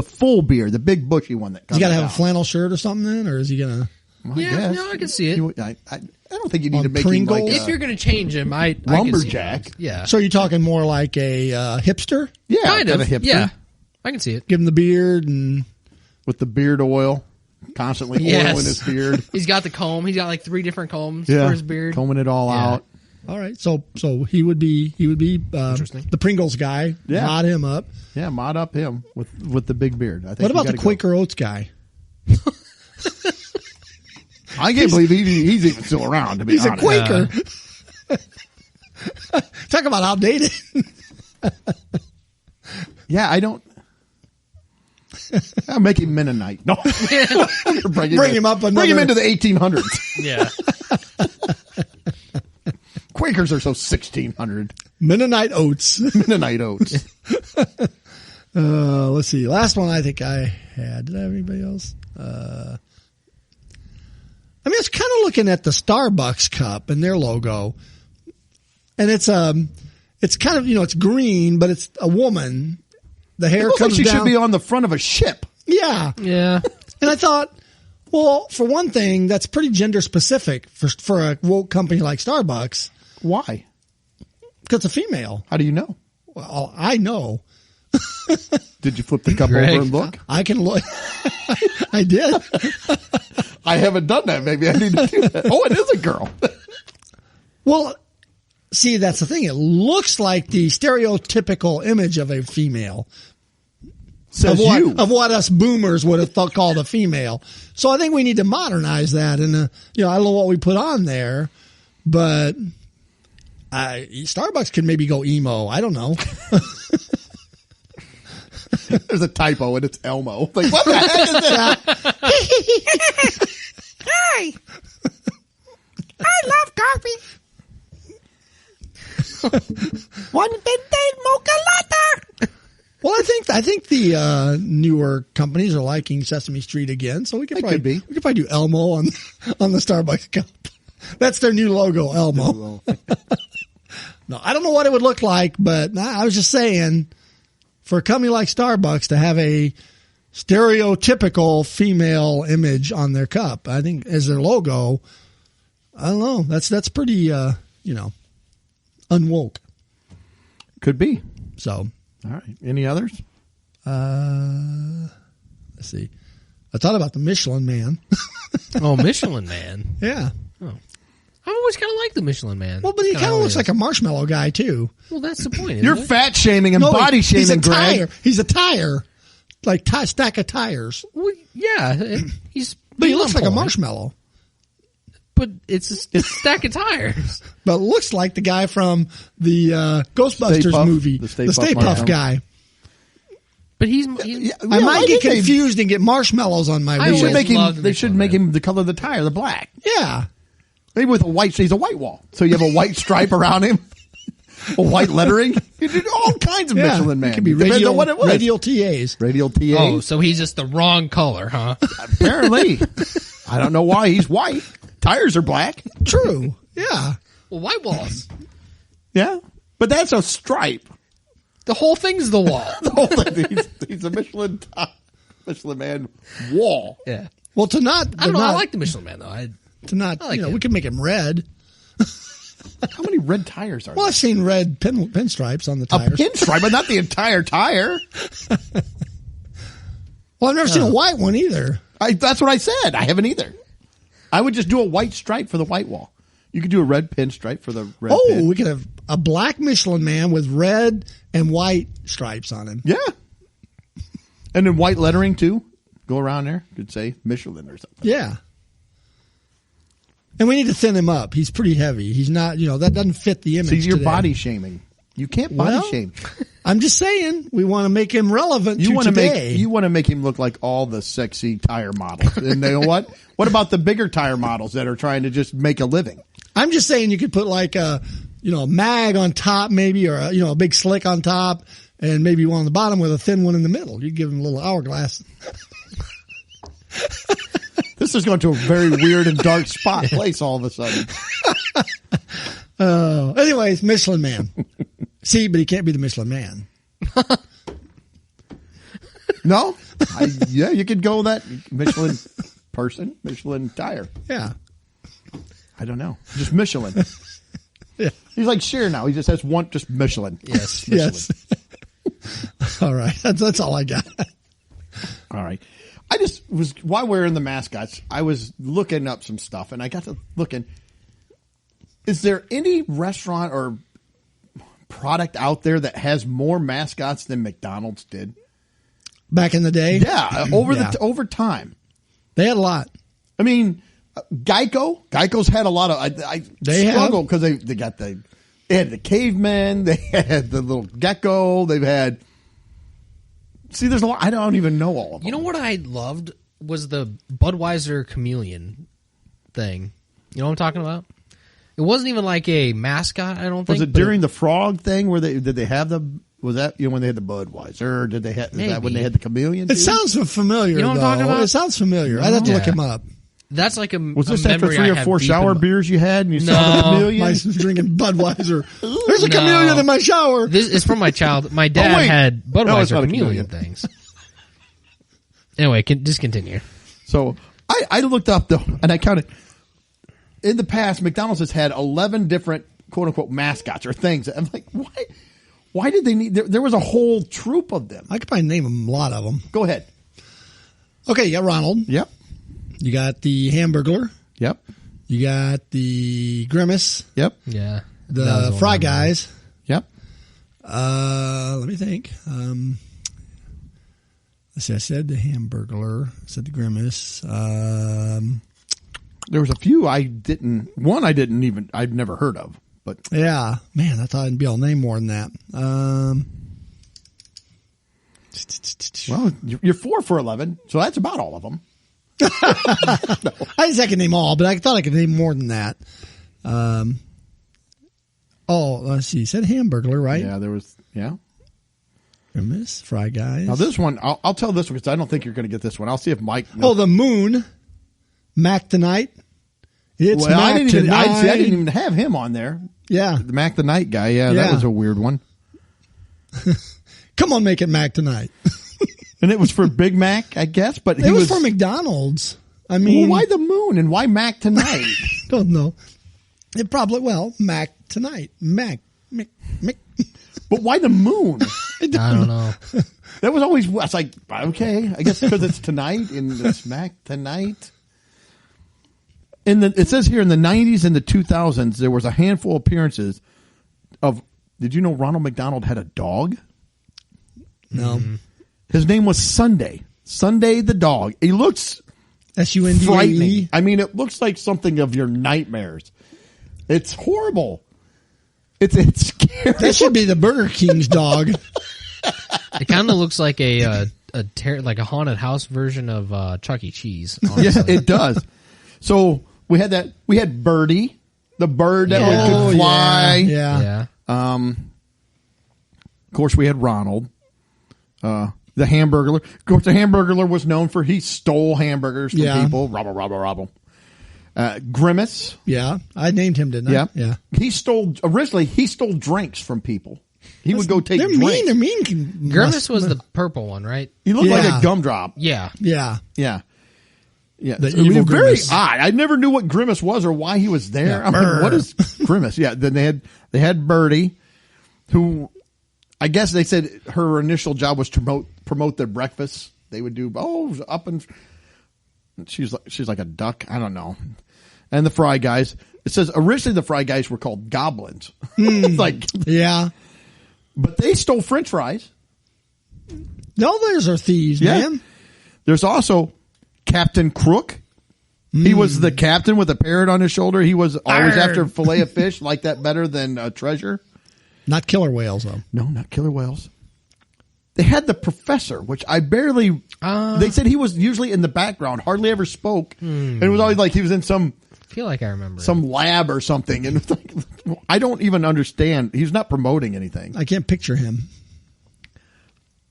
full beard, the big bushy one that comes. he's got to have out. a flannel shirt or something then, or is he gonna? Well, I Yeah, guess. no, I can see it. I don't think you need On to make Pringles? him like If you're going to change him, I can see lumberjack. that. Yeah. So you're talking more like a hipster? yeah, kind of. hipster Yeah. I can see it. Give him the beard and with the beard oil, constantly Yes. oiling his beard. He's got the comb. He's got like 3 different combs Yeah, for his beard. combing it all Yeah. out. all right. So he would be the Pringles guy. Yeah. Mod him up. Yeah, mod up him with the big beard. I think. What you about the gotta go. Quaker Oats guy? I can't believe he's even still around. To be He's a honest. Quaker. Talk about outdated. Yeah, I don't. I'll make him Mennonite. No, bring him up Bring him another- into the 1800s. Yeah. Quakers are so 1600. Mennonite Oats. Mennonite oats. Let's see. Last one I think I had. Did I have anybody else? I mean, it's kind of looking at the Starbucks cup and their logo, and it's kind of it's green, but it's a woman. The hair It looks comes like she down. should be on the front of a ship. Yeah, Yeah. and I thought, well, for one thing, that's pretty gender specific for a woke company like Starbucks Why? because it's a female. How do you know? Well, I know. Did you flip the cup Greg. over and look? I can look. I did. I haven't done that. Maybe I need to do that. Oh, it is a girl. Well, see, that's the thing. It looks like the stereotypical image of a female. Says you. Of what us boomers would have called a female. So I think we need to modernize that. And, I don't know what we put on there, but Starbucks could maybe go emo. I don't know. There's a typo and it's Elmo. Like, what the heck is that? Hi. I love coffee. One day mocha latte. Well, I think think the newer companies are liking Sesame Street again, so we could probably do Elmo on the Starbucks cup. That's their new logo, Elmo. No, I don't know what it would look like, but I was just saying, for a company like Starbucks to have a stereotypical female image on their cup, I think as their logo, I don't know. That's pretty, unwoke. Could be. So, all right. Any others? Let's see. I thought about the Michelin Man. Oh, Michelin Man. Yeah. Oh. I've always kind of liked the Michelin Man. Well, but he kind of looks like a marshmallow guy too. Well, that's the point. Isn't You're it? fat shaming and body shaming, Greg. Tire. He's a tire, like stack of tires. Well, yeah, But he looks like a marshmallow. But it's a stack of tires. But looks like the guy from the Ghostbusters movie, the Stay Puft guy. But I might get confused and get marshmallows on my wheel. They should make him the color of the tire, the black. Yeah. Maybe with he's a white wall. So you have a white stripe around him, a white lettering. You do all kinds of Michelin Man. It could be radial TAs. Radial TAs. Oh, so he's just the wrong color, huh? Apparently. I don't know why he's white. Tires are black. True. Yeah. Well, white walls. Yeah. But that's a stripe. The whole thing's the wall. The whole thing. He's a Michelin Man wall. Yeah. Well, I don't know. I like the Michelin Man, though. We could make him red. How many red tires are there? Well, I've seen red pinstripes on the tires. A pinstripe, but not the entire tire. Well, I've never seen a white one either. That's what I said. I haven't either. I would just do a white stripe for the white wall. You could do a red pinstripe for the red pin. We could have a black Michelin Man with red and white stripes on him. Yeah. And then white lettering, too. Go around there. Could say Michelin or something. Yeah. And we need to thin him up. He's pretty heavy. He's not, that doesn't fit the image. See, you're today. body shaming. You can't body shame. I'm just saying, we want to make him relevant to today. You want to make him look like all the sexy tire models. And you know what? What about the bigger tire models that are trying to just make a living? I'm just saying you could put like a mag on top maybe, or a big slick on top, and maybe one on the bottom with a thin one in the middle. You give him a little hourglass. This is going to a very weird and dark place all of a sudden. Anyways, Michelin Man. See, but he can't be the Michelin Man. No? You could go that Michelin person, Michelin tire. Yeah. I don't know. Just Michelin. Yeah. He's like Cher now. He just has just Michelin. Yes. Michelin. Yes. All right. That's all I got. All right. While we're in the mascots, I was looking up some stuff, and I got to looking. Is there any restaurant or product out there that has more mascots than McDonald's did? Back in the day? Yeah, over time. They had a lot. I mean, Geico's had a lot of. I struggle because they had the cavemen, they had the little gecko, they've had. See, there's a lot. I don't even know all of them. You know what I loved was the Budweiser chameleon thing. You know what I'm talking about? It wasn't even like a mascot, I don't think. Was it during the frog thing where did they have was that when they had the Budweiser? Or did they is that when they had the chameleon? It sounds familiar. You know what I'm talking about? It sounds familiar. I'd have to look him up. That's like was this after 3 or 4 shower beers you had and you saw the chameleon? I was drinking Budweiser. There's a chameleon in my shower. This is from my child. My dad had Budweiser chameleon things. Anyway, just continue. So I looked up though, and I counted. In the past, McDonald's has had 11 different quote unquote mascots or things. I'm like, why? Why did they need? There was a whole troop of them. I could probably name a lot of them. Go ahead. Okay, you got Ronald. Yep. You got the Hamburglar. Yep. You got the Grimace. Yep. Yeah. The Fry Guys. Yep. Let me think. Let's see. I said the Hamburglar. I said the Grimace. There was a few I'd never heard of. But yeah, man, I thought I'd be able to name more than that. Well, you're 4 for 11, so that's about all of them. I could name all, but I thought I could name more than that. Let's see. You said Hamburglar, right? Yeah, there was. Yeah. Grimace, Fry Guys. Now this one, I'll tell this one because I don't think you're going to get this one. I'll see if Mike. Oh, the Moon. Mac Tonight. It's well, Mac I didn't Tonight. even have him on there. Yeah. The Mac the Night guy. Yeah, that was a weird one. Come on, make it Mac Tonight. And it was for Big Mac, I guess. But It was for McDonald's. I mean, well, why the Moon and why Mac Tonight? Don't know. It probably Mac Tonight. Mac. But why the Moon? I don't know. That was always. I was like, okay, I guess because it's tonight and it's Mac Tonight. It says here in the 90s and the 2000s, there was a handful of appearances of. Did you know Ronald McDonald had a dog? No. His name was Sunday. Sunday the dog. He looks SUNDAE. frightening. I mean, it looks like something of your nightmares. It's horrible. It's scary. That should be the Burger King's dog. It kind of looks like like a haunted house version of Chuck E. Cheese. Yeah, it does. So we had Birdie, the bird that could fly. Yeah. Of course, we had Ronald, the Hamburglar. Of course, the Hamburglar was known for he stole hamburgers from people. Robble. Grimace. Yeah. I named him, didn't I? Yeah. Yeah. He stole drinks from people. He would go take They're drinks. mean. They're mean. Grimace was the purple one, right? He looked like Yeah. a gumdrop. Yeah. Yeah. Yeah. The I mean, evil very Grimace. odd. I never knew what Grimace was or why he was there. Yeah. I'm like, what is Grimace? Yeah. Then they had Birdie, who I guess they said her initial job was to promote their breakfast. They would do up and she's like a duck. I don't know. And the Fry Guys. It says originally the Fry Guys were called goblins. It's like Yeah. but they stole French fries. No, those are thieves, man. There's also Captain Crook. He was the captain with a parrot on his shoulder. He was always after fillet of fish, like that better than treasure. Not killer whales, though. No, not killer whales. They had the professor, which I barely. They said he was usually in the background, hardly ever spoke, and it was always like he was in some. I feel like I remember some lab or something, and it's like, I don't even understand. He's not promoting anything. I can't picture him.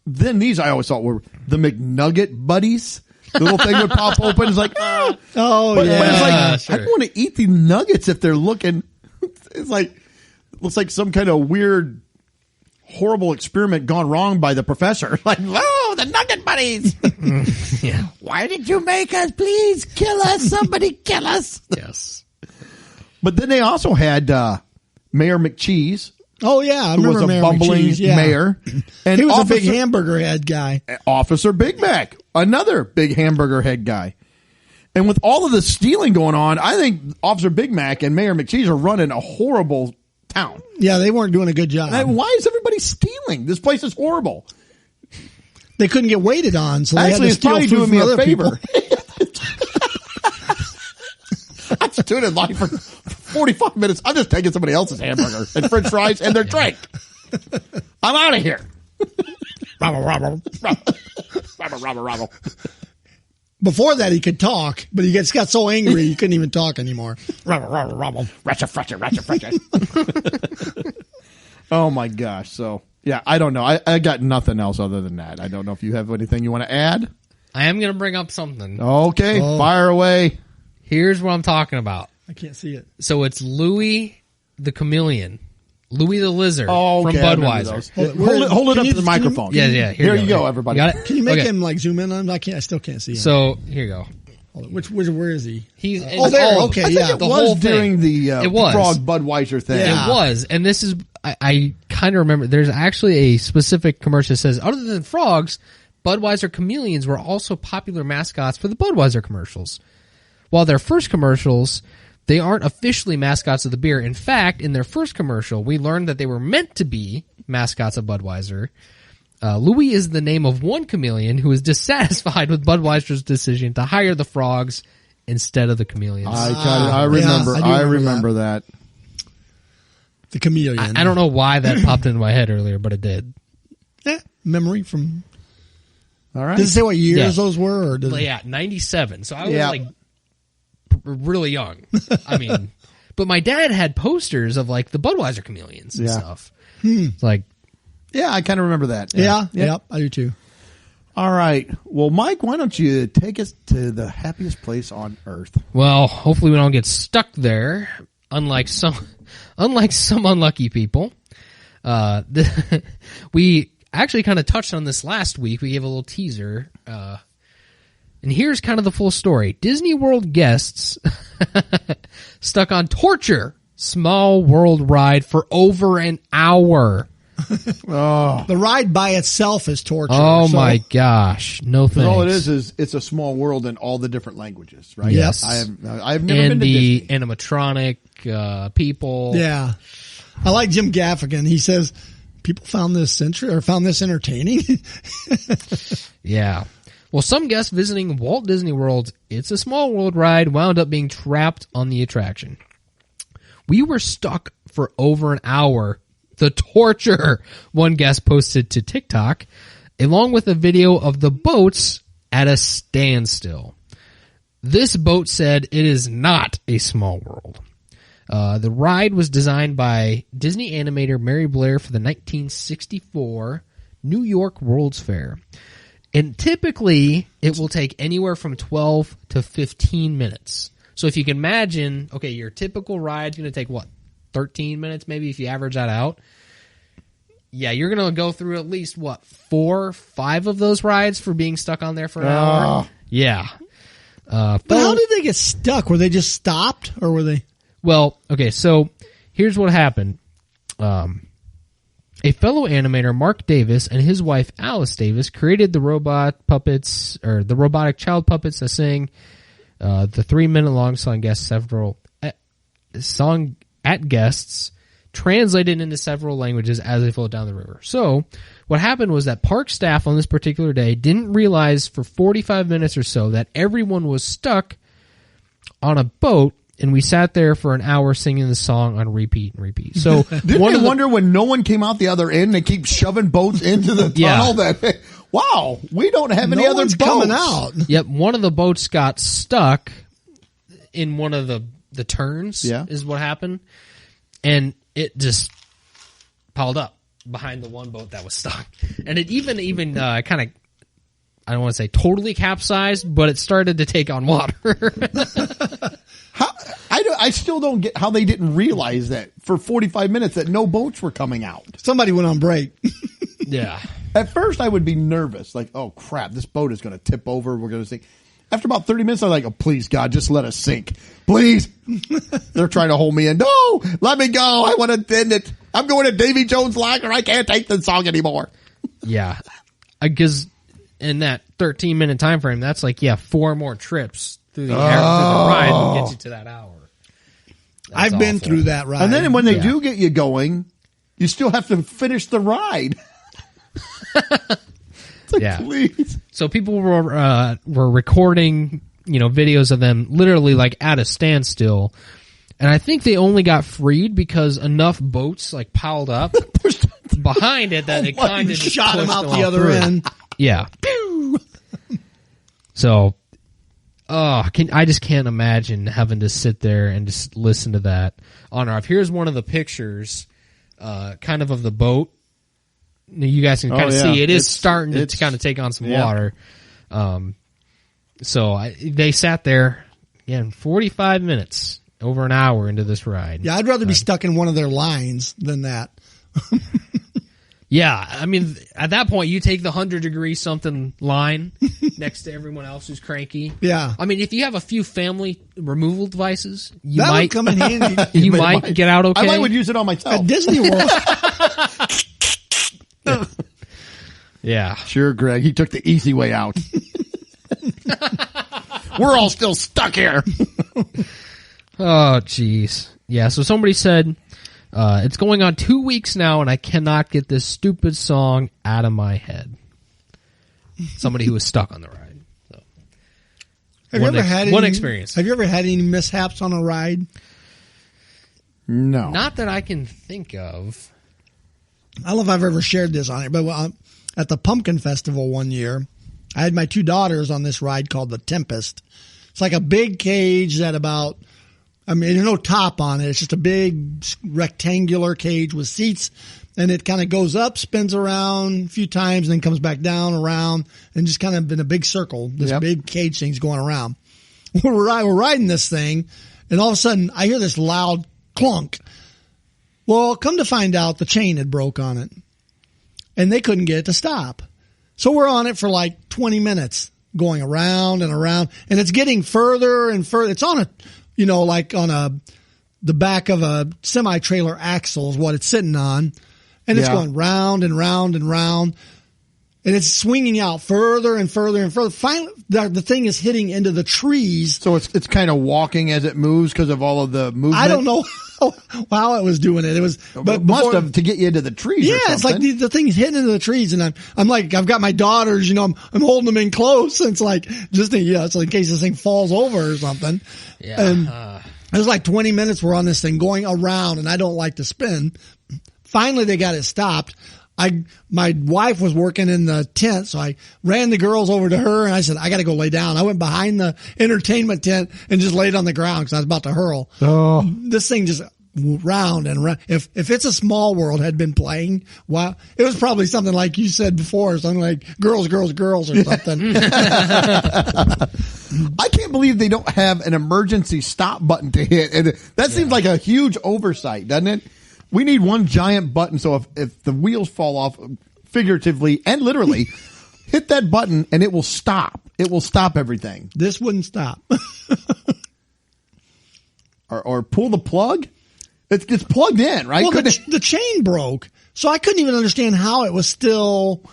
Then these I always thought were the McNugget buddies. The little thing would pop open. It's like, Oh, but yeah. it's like, sure. I don't want to eat the nuggets if they're looking. It's like, looks like some kind of weird, horrible experiment gone wrong by the professor. Like, oh, the Nugget buddies. Yeah. Why did you make us? Please kill us. Somebody kill us. Yes. But then they also had Mayor McCheese, Oh, yeah. I who was remember a Mayor bumbling McCheese. Yeah. mayor. And He was a big hamburger head guy. Officer Big Mac, another big hamburger head guy. And with all of the stealing going on, I think Officer Big Mac and Mayor McCheese are running a horrible town. Yeah, they weren't doing a good job. And why is everybody stealing? This place is horrible. They couldn't get waited on, so they Actually, had it's to steal probably food doing from me a other favor. people. I stood in line for 45 minutes. I'm just taking somebody else's hamburger and french fries and their drink. I'm out of here. Robble. Before that, he could talk, but he got so angry he couldn't even talk anymore. Oh, my gosh. So, yeah, I don't know. I got nothing else other than that. I don't know if you have anything you want to add. I am going to bring up something. Okay, fire away. Here's what I'm talking about. I can't see it. So it's Louis the Chameleon. Louis the Lizard Oh, from okay, I remember Budweiser. those. Hold it Can up you- to the can you- microphone. Yeah. Here you go, everybody. Got it? Can you make Okay. him like zoom in on him? I still can't see him. So here you go. Where is he? He's Oh, there. Okay, I think yeah. it the was whole during thing. the It was. Frog Budweiser thing. Yeah. It was, and this is I kind of remember. There's actually a specific commercial that says, other than frogs, Budweiser chameleons were also popular mascots for the Budweiser commercials. While their first commercials, they aren't officially mascots of the beer. In fact, in their first commercial, we learned that they were meant to be mascots of Budweiser. Louis is the name of one chameleon who is dissatisfied with Budweiser's decision to hire the frogs instead of the chameleons. I remember. I do I remember remember that. The chameleon. I don't know why that popped into my head earlier, but it did. Memory from. All right. Does it say what years Yeah. those were? Or does Well, yeah, 97. So I was Yeah. like really young. I mean, but my dad had posters of like the Budweiser chameleons and Yeah. stuff. It's like, Yeah, I kind of remember that. Yeah, I do too. All right. Well, Mike, why don't you take us to the happiest place on earth? Well, hopefully we don't get stuck there. Unlike some unlucky people. We actually kind of touched on this last week. We gave a little teaser. And here's kind of the full story. Disney World guests stuck on Torture Small World ride for over an hour. The ride by itself is torture. Oh my gosh. No thanks. All it is it's a small world in all the different languages, right? Yes. I've never been And to the Disney. animatronic people. Yeah. I like Jim Gaffigan. He says people found this entertaining. Yeah. Well, some guests visiting Walt Disney World's It's a Small World ride wound up being trapped on the attraction. We were stuck for over an hour. The torture, one guest posted to TikTok, along with a video of the boats at a standstill. This boat said it is not a small world. The ride was designed by Disney animator Mary Blair for the 1964 New York World's Fair. And typically, it will take anywhere from 12 to 15 minutes. So if you can imagine, okay, your typical ride's going to take, 13 minutes maybe if you average that out? Yeah, you're going to go through at least, 4, 5 of those rides for being stuck on there for an hour? Yeah. But how did they get stuck? Were they just stopped or were they? Well, okay, so here's what happened. A fellow animator, Mark Davis, and his wife, Alice Davis, created the robotic child puppets that sing the 3-minute-long song at guests, translated into several languages as they float down the river. So what happened was that park staff on this particular day didn't realize for 45 minutes or so that everyone was stuck on a boat, and we sat there for an hour singing the song on repeat and repeat. So Didn't you wonder when no one came out the other end and they keep shoving boats into the tunnel that, wow, we don't have any other boats coming out. Yep, one of the boats got stuck in one of the turns, is what happened. And it just piled up behind the one boat that was stuck. And it even kind of, I don't want to say totally capsized, but it started to take on water. I still don't get how they didn't realize that for 45 minutes that no boats were coming out. Somebody went on break. Yeah. At first, I would be nervous, like, oh, crap, this boat is going to tip over. We're going to sink. After about 30 minutes, I'm like, oh, please, God, just let us sink. Please. They're trying to hold me in. No, let me go. I want to end it. I'm going to Davy Jones' locker. I can't take the song anymore. Yeah. Because in that 13-minute time frame, that's like, 4 more trips through the ride will get you to that hour. That's I've been through that ride. And then when they do get you going, you still have to finish the ride. It's like, please. So people were recording, videos of them literally like at a standstill. And I think they only got freed because enough boats like piled up behind it that it kind of shot them out the other end. Yeah. So, I just can't imagine having to sit there and just listen to that on or off. Here's one of the pictures, kind of the boat. You guys can kind of see it is starting to kind of take on some water. So they sat there, 45 minutes, over an hour into this ride. Yeah, I'd rather be stuck in one of their lines than that. Yeah, I mean, at that point, you take the 100-degree something line next to everyone else who's cranky. Yeah. I mean, if you have a few family removal devices, that might come in handy. You might get out okay. I would use it on myself. At Disney World. Yeah. Sure, Greg. He took the easy way out. We're all still stuck here. Oh, jeez. Yeah, so somebody said, it's going on 2 weeks now, and I cannot get this stupid song out of my head. Somebody who was stuck on the ride. So. Have you ever had one experience? Have you ever had any mishaps on a ride? No. Not that I can think of. I don't know if I've ever shared this on it, but at the Pumpkin Festival one year, I had my 2 daughters on this ride called the Tempest. It's like a big cage that there's no top on it. It's just a big rectangular cage with seats, and it kind of goes up, spins around a few times, and then comes back down, around, and just kind of in a big circle. This big cage thing's going around. We're riding this thing, and all of a sudden I hear this loud clunk. Well, come to find out, the chain had broke on it, and they couldn't get it to stop. So we're on it for like 20 minutes, going around and around, and it's getting further and further. It's on the back of a semi-trailer axle is what it's sitting on, and it's going round and round and round, and it's swinging out further and further and further. Finally, the thing is hitting into the trees. So it's kind of walking as it moves because of all of the movement. I don't know how it was doing it. It was, but must have to get you into the trees. Yeah, or it's like something. the thing's hitting into the trees, and I'm like, I've got my daughters, I'm holding them in close. And it's like so in case this thing falls over or something. Yeah. And it was like 20 minutes we're on this thing going around, and I don't like to spin. Finally, they got it stopped. My wife was working in the tent, so I ran the girls over to her, and I said, I got to go lay down. I went behind the entertainment tent and just laid on the ground because I was about to hurl. Oh. This thing just round and round. If It's a Small World had been playing, wow, it was probably something like you said before, something like girls, girls, girls or something. I can't believe they don't have an emergency stop button to hit. And that seems like a huge oversight, doesn't it? We need one giant button. So if the wheels fall off, figuratively and literally, hit that button and it will stop. It will stop everything. This wouldn't stop. or pull the plug. It's plugged in, right? Well, the chain broke, so I couldn't even understand how it was still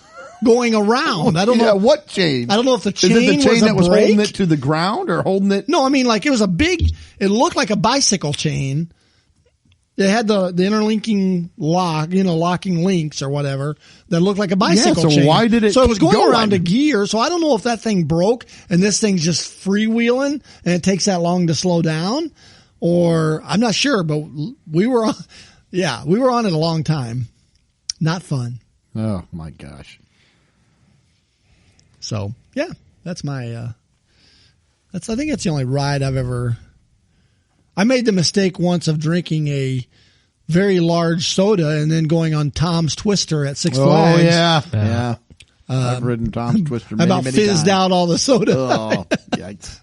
going around. I don't know what chain. I don't know if the chain, is it the chain that was brake? holding it to the ground or holding it. No, I mean like it was it looked like a bicycle chain. It had the interlinking locking links or whatever that looked like a bicycle chain. Why did it? So it was going go around a gear. So I don't know if that thing broke and this thing's just freewheeling and it takes that long to slow down, or I'm not sure. But we were on it a long time. Not fun. Oh my gosh. So yeah, that's my. I think that's the only ride I've ever. I made the mistake once of drinking a very large soda and then going on Tom's Twister at Six Flags. Oh yeah. I've ridden Tom's Twister many, about many fizzed times. out all the soda. Oh, yikes.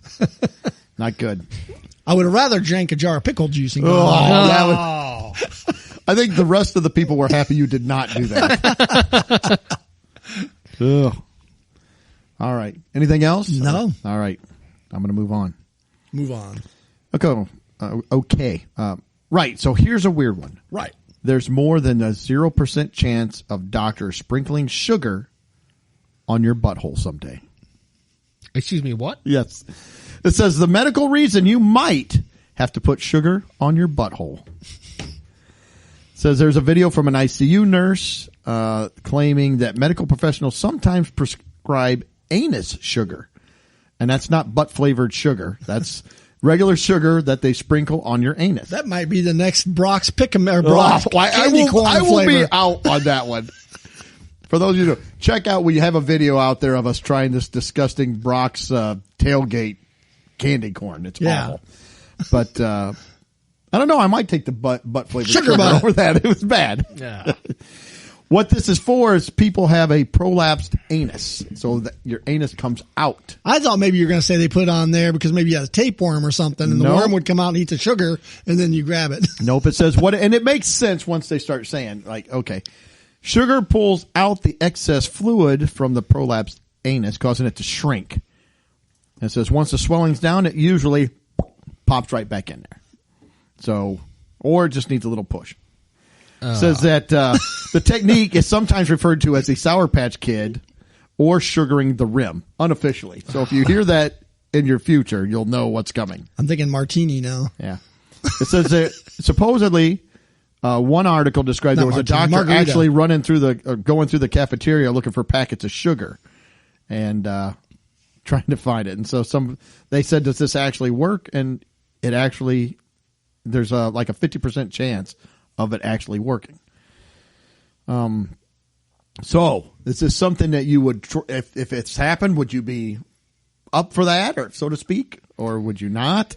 Not good. I would have rather drank a jar of pickle juice and gone. I think the rest of the people were happy you did not do that. Ugh. All right. Anything else? No. All right. I'm going to move on. Move on. Okay. Right. So here's a weird one. Right. There's more than a 0% chance of doctors sprinkling sugar on your butthole someday. Excuse me, what? Yes. It says the medical reason you might have to put sugar on your butthole. It says there's a video from an ICU nurse claiming that medical professionals sometimes prescribe anus sugar. And that's not butt-flavored sugar. That's regular sugar that they sprinkle on your anus. That might be the next Brock's Pick'em or Brock's candy corn I will flavor. be out on that one. For those of you who check out, we have a video out there of us trying this disgusting Brock's tailgate candy corn. It's awful. But I don't know. I might take the butt flavored sugar over that. It was bad. Yeah. What this is for is people have a prolapsed anus, so that your anus comes out. I thought maybe you were going to say they put it on there because maybe you had a tapeworm or something, and the worm would come out and eat the sugar, and then you grab it. Nope. It says and it makes sense once they start saying, like, okay, sugar pulls out the excess fluid from the prolapsed anus, causing it to shrink. And it says once the swelling's down, it usually pops right back in there. So, or it just needs a little push. Says that the technique is sometimes referred to as a Sour Patch Kid or sugaring the rim, unofficially. So if you hear that in your future, you'll know what's coming. I'm thinking martini now. Yeah. It says that supposedly one article described there was a doctor actually going through the cafeteria looking for packets of sugar and trying to find it. And so they said, does this actually work? And it actually, there's like a 50% chance of it actually working. So this is something that you would, if it's happened, would you be up for that, or so to speak, or would you not?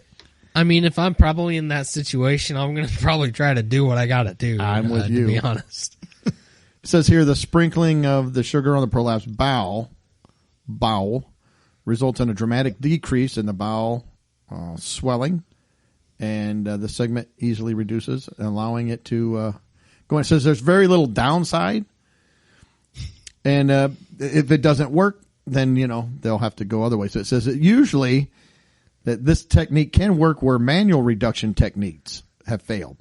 I mean, if I'm probably in that situation, I'm going to probably try to do what I got to do. I'm with you. To be honest. It says here the sprinkling of the sugar on the prolapse bowel results in a dramatic decrease in the bowel swelling, and the segment easily reduces, allowing it to go in. It says there's very little downside, and if it doesn't work, then they'll have to go other ways. So it says that usually that this technique can work where manual reduction techniques have failed.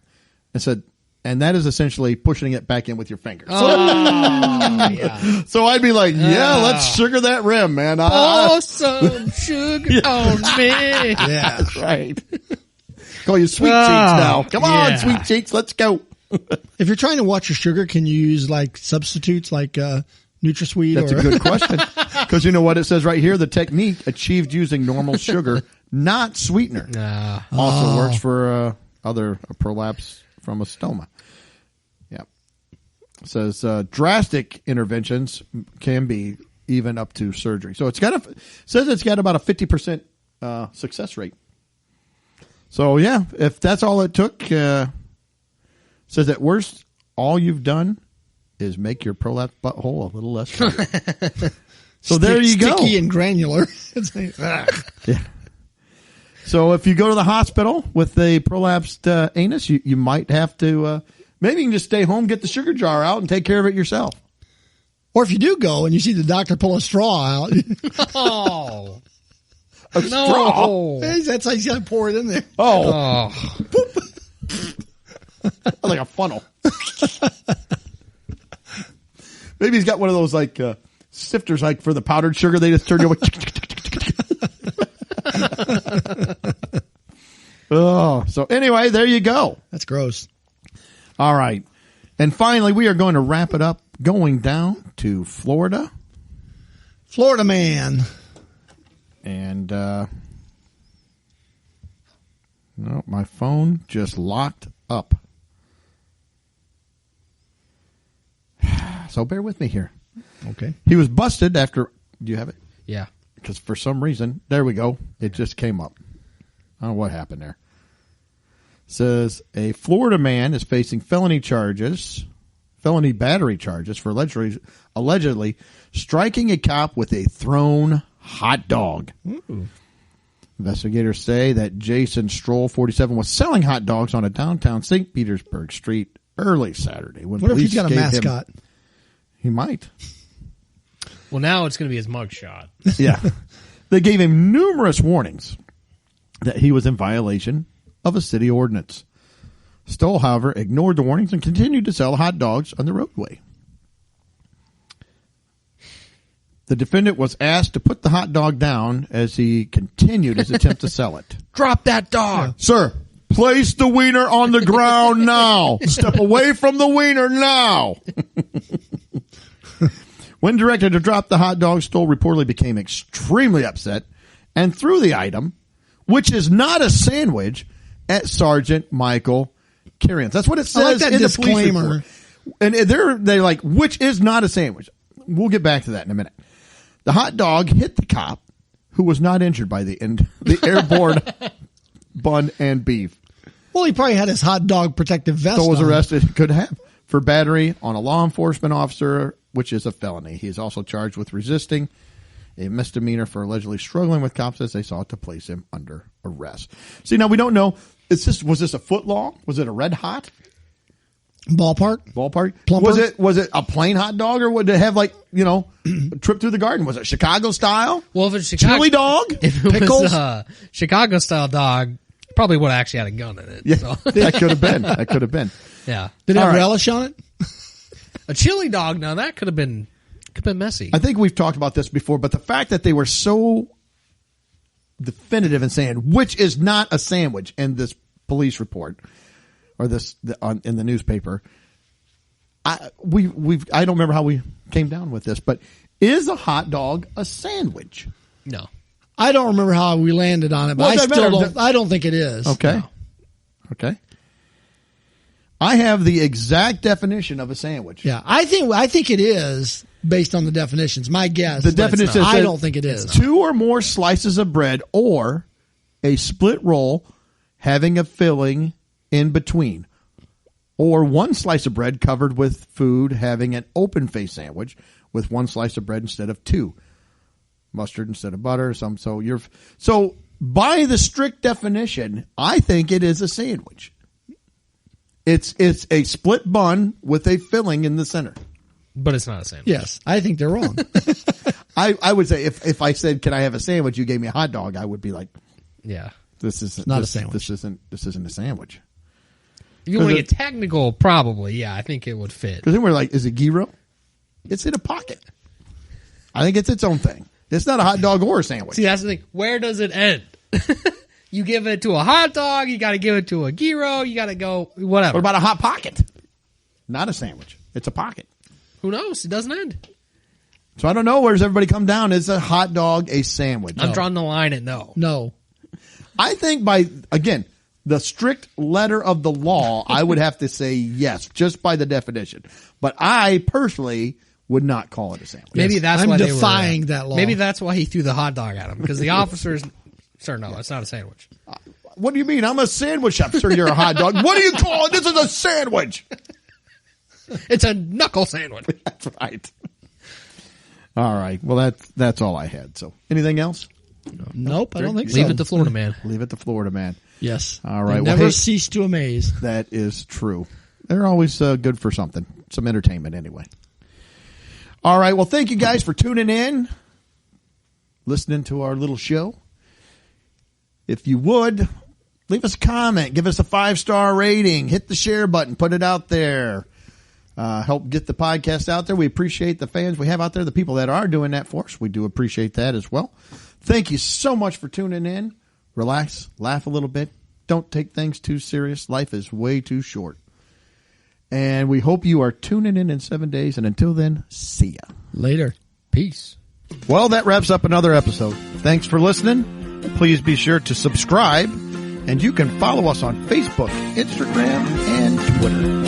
It said. And that is essentially pushing it back in with your fingers. Oh, yeah. So I'd be like, let's sugar that rim, man. Pour some sugar on me. Yeah. That's right. Call you sweet cheeks now. Come on, yeah. sweet cheeks. Let's go. If you're trying to watch your sugar, can you use like substitutes like NutraSweet? That's a good question. Because you know what it says right here? The technique achieved using normal sugar, not sweetener. Also works for other prolapse from a stoma. Yeah. It says drastic interventions can be even up to surgery. So it's says it's got about a 50% success rate. So yeah, if that's all it took, says at worst, all you've done is make your prolapse butthole a little less tight. So there you go. Sticky and granular. It's like, Yeah. So if you go to the hospital with a prolapsed anus, you might have to, maybe you can just stay home, get the sugar jar out, and take care of it yourself. or if you do go and you see the doctor pull a straw out, Oh. A straw? that's how you got to pour it in there. Oh. Like a funnel. Maybe he's got one of those like sifters, like for the powdered sugar. They just turn you away. Oh, so anyway, there you go. That's gross. All right. And finally, we are going to wrap it up going down to Florida. Florida man. And, no, my phone just locked up. So bear with me here. Okay. He was busted after, do you have it? Yeah. Because for some reason, there we go. It just came up. I don't know what happened there. Says a Florida man is facing felony battery charges for allegedly striking a cop with a thrown hot dog. Ooh. Investigators say that Jason Stroll, 47, was selling hot dogs on a downtown St. Petersburg street early Saturday. When What if police he's got a gave mascot? He might. Well, now it's going to be his mugshot. Yeah. They gave him numerous warnings that he was in violation of a city ordinance. Stoll, however, ignored the warnings and continued to sell hot dogs on the roadway. The defendant was asked to put the hot dog down as he continued his attempt to sell it. Drop that dog. Sir, place the wiener on the ground now. Step away from the wiener now. When directed to drop the hot dog, Stoll reportedly became extremely upset and threw the item, which is not a sandwich, at Sergeant Michael Carrions. That's what it says I like that in disclaimer. the police report. And they're like, which is not a sandwich. We'll get back to that in a minute. The hot dog hit the cop, who was not injured by the airborne bun and beef. Well, he probably had his hot dog protective vest So was on. arrested, could have, for battery on a law enforcement officer, which is a felony. He is also charged with resisting, a misdemeanor for allegedly struggling with cops as they sought to place him under arrest. See, now we don't know. Was this a foot long? Was it a red hot? Ballpark? Plumper? Was it a plain hot dog, or would it have like, a trip through the garden? Was it Chicago style? Well, if it's Chicago, chili dog? if it Pickles? was a Chicago style dog, probably would have actually had a gun in it. Yeah, So. that could have been. That could have been. Yeah. Did it All have right. relish on it? A chili dog, now that could have been messy. I think we've talked about this before, but the fact that they were so definitive in saying which is not a sandwich in this police report or in the newspaper, I don't remember how we came down with this, but is a hot dog a sandwich? No. I don't remember how we landed on it, but Well, I don't think it is. Okay. No. Okay. I have the exact definition of a sandwich. Yeah, I think it is based on the definitions. My guess. The but definition says I don't think it is. 2 or more slices of bread or a split roll having a filling in between. Or one slice of bread covered with food, having an open face sandwich with one slice of bread instead of two. Mustard instead of butter. So by the strict definition, I think it is a sandwich. It's a split bun with a filling in the center. But it's not a sandwich. Yes, I think they're wrong. I would say if I said, "Can I have a sandwich?" You gave me a hot dog, I would be like, Yeah. "This isn't not a sandwich. This isn't a sandwich." If you want to get technical, probably, yeah, I think it would fit. Because then we're like, "Is it gyro?" It's in a pocket. I think it's its own thing. It's not a hot dog or a sandwich. See, that's the thing. Where does it end? You give it to a hot dog, you got to give it to a gyro, you got to go whatever. What about a hot pocket? Not a sandwich. It's a pocket. Who knows? It doesn't end. So I don't know. Where does everybody come down? Is a hot dog a sandwich? I'm drawing the line at no. No. I think again, the strict letter of the law, I would have to say yes, just by the definition. But I personally would not call it a sandwich. Maybe that's I'm why defying that law. Maybe that's why he threw the hot dog at him, because the officers. Sir, no, it's not a sandwich. What do you mean? I'm a sandwich shop. Sir, you're a hot dog. What do you call it? This is a sandwich. It's a knuckle sandwich. That's right. All right. Well, that's all I had. So anything else? Nope, I don't think so. Leave it to Florida man. Leave it to Florida man. Yes. All right. They Well, never hey, cease to amaze. that is true. They're always good for something, some entertainment anyway. All right. Well, thank you guys for tuning in, listening to our little show. If you would, leave us a comment, give us a 5-star rating, hit the share button, put it out there. Help get the podcast out there. We appreciate the fans we have out there, the people that are doing that for us. We do appreciate that as well. Thank you so much for tuning in. Relax, laugh a little bit. Don't take things too serious. Life is way too short. And we hope you are tuning in 7 days. And until then, see ya. Later. Peace. Well, that wraps up another episode. Thanks for listening. Please be sure to subscribe. And you can follow us on Facebook, Instagram, and Twitter.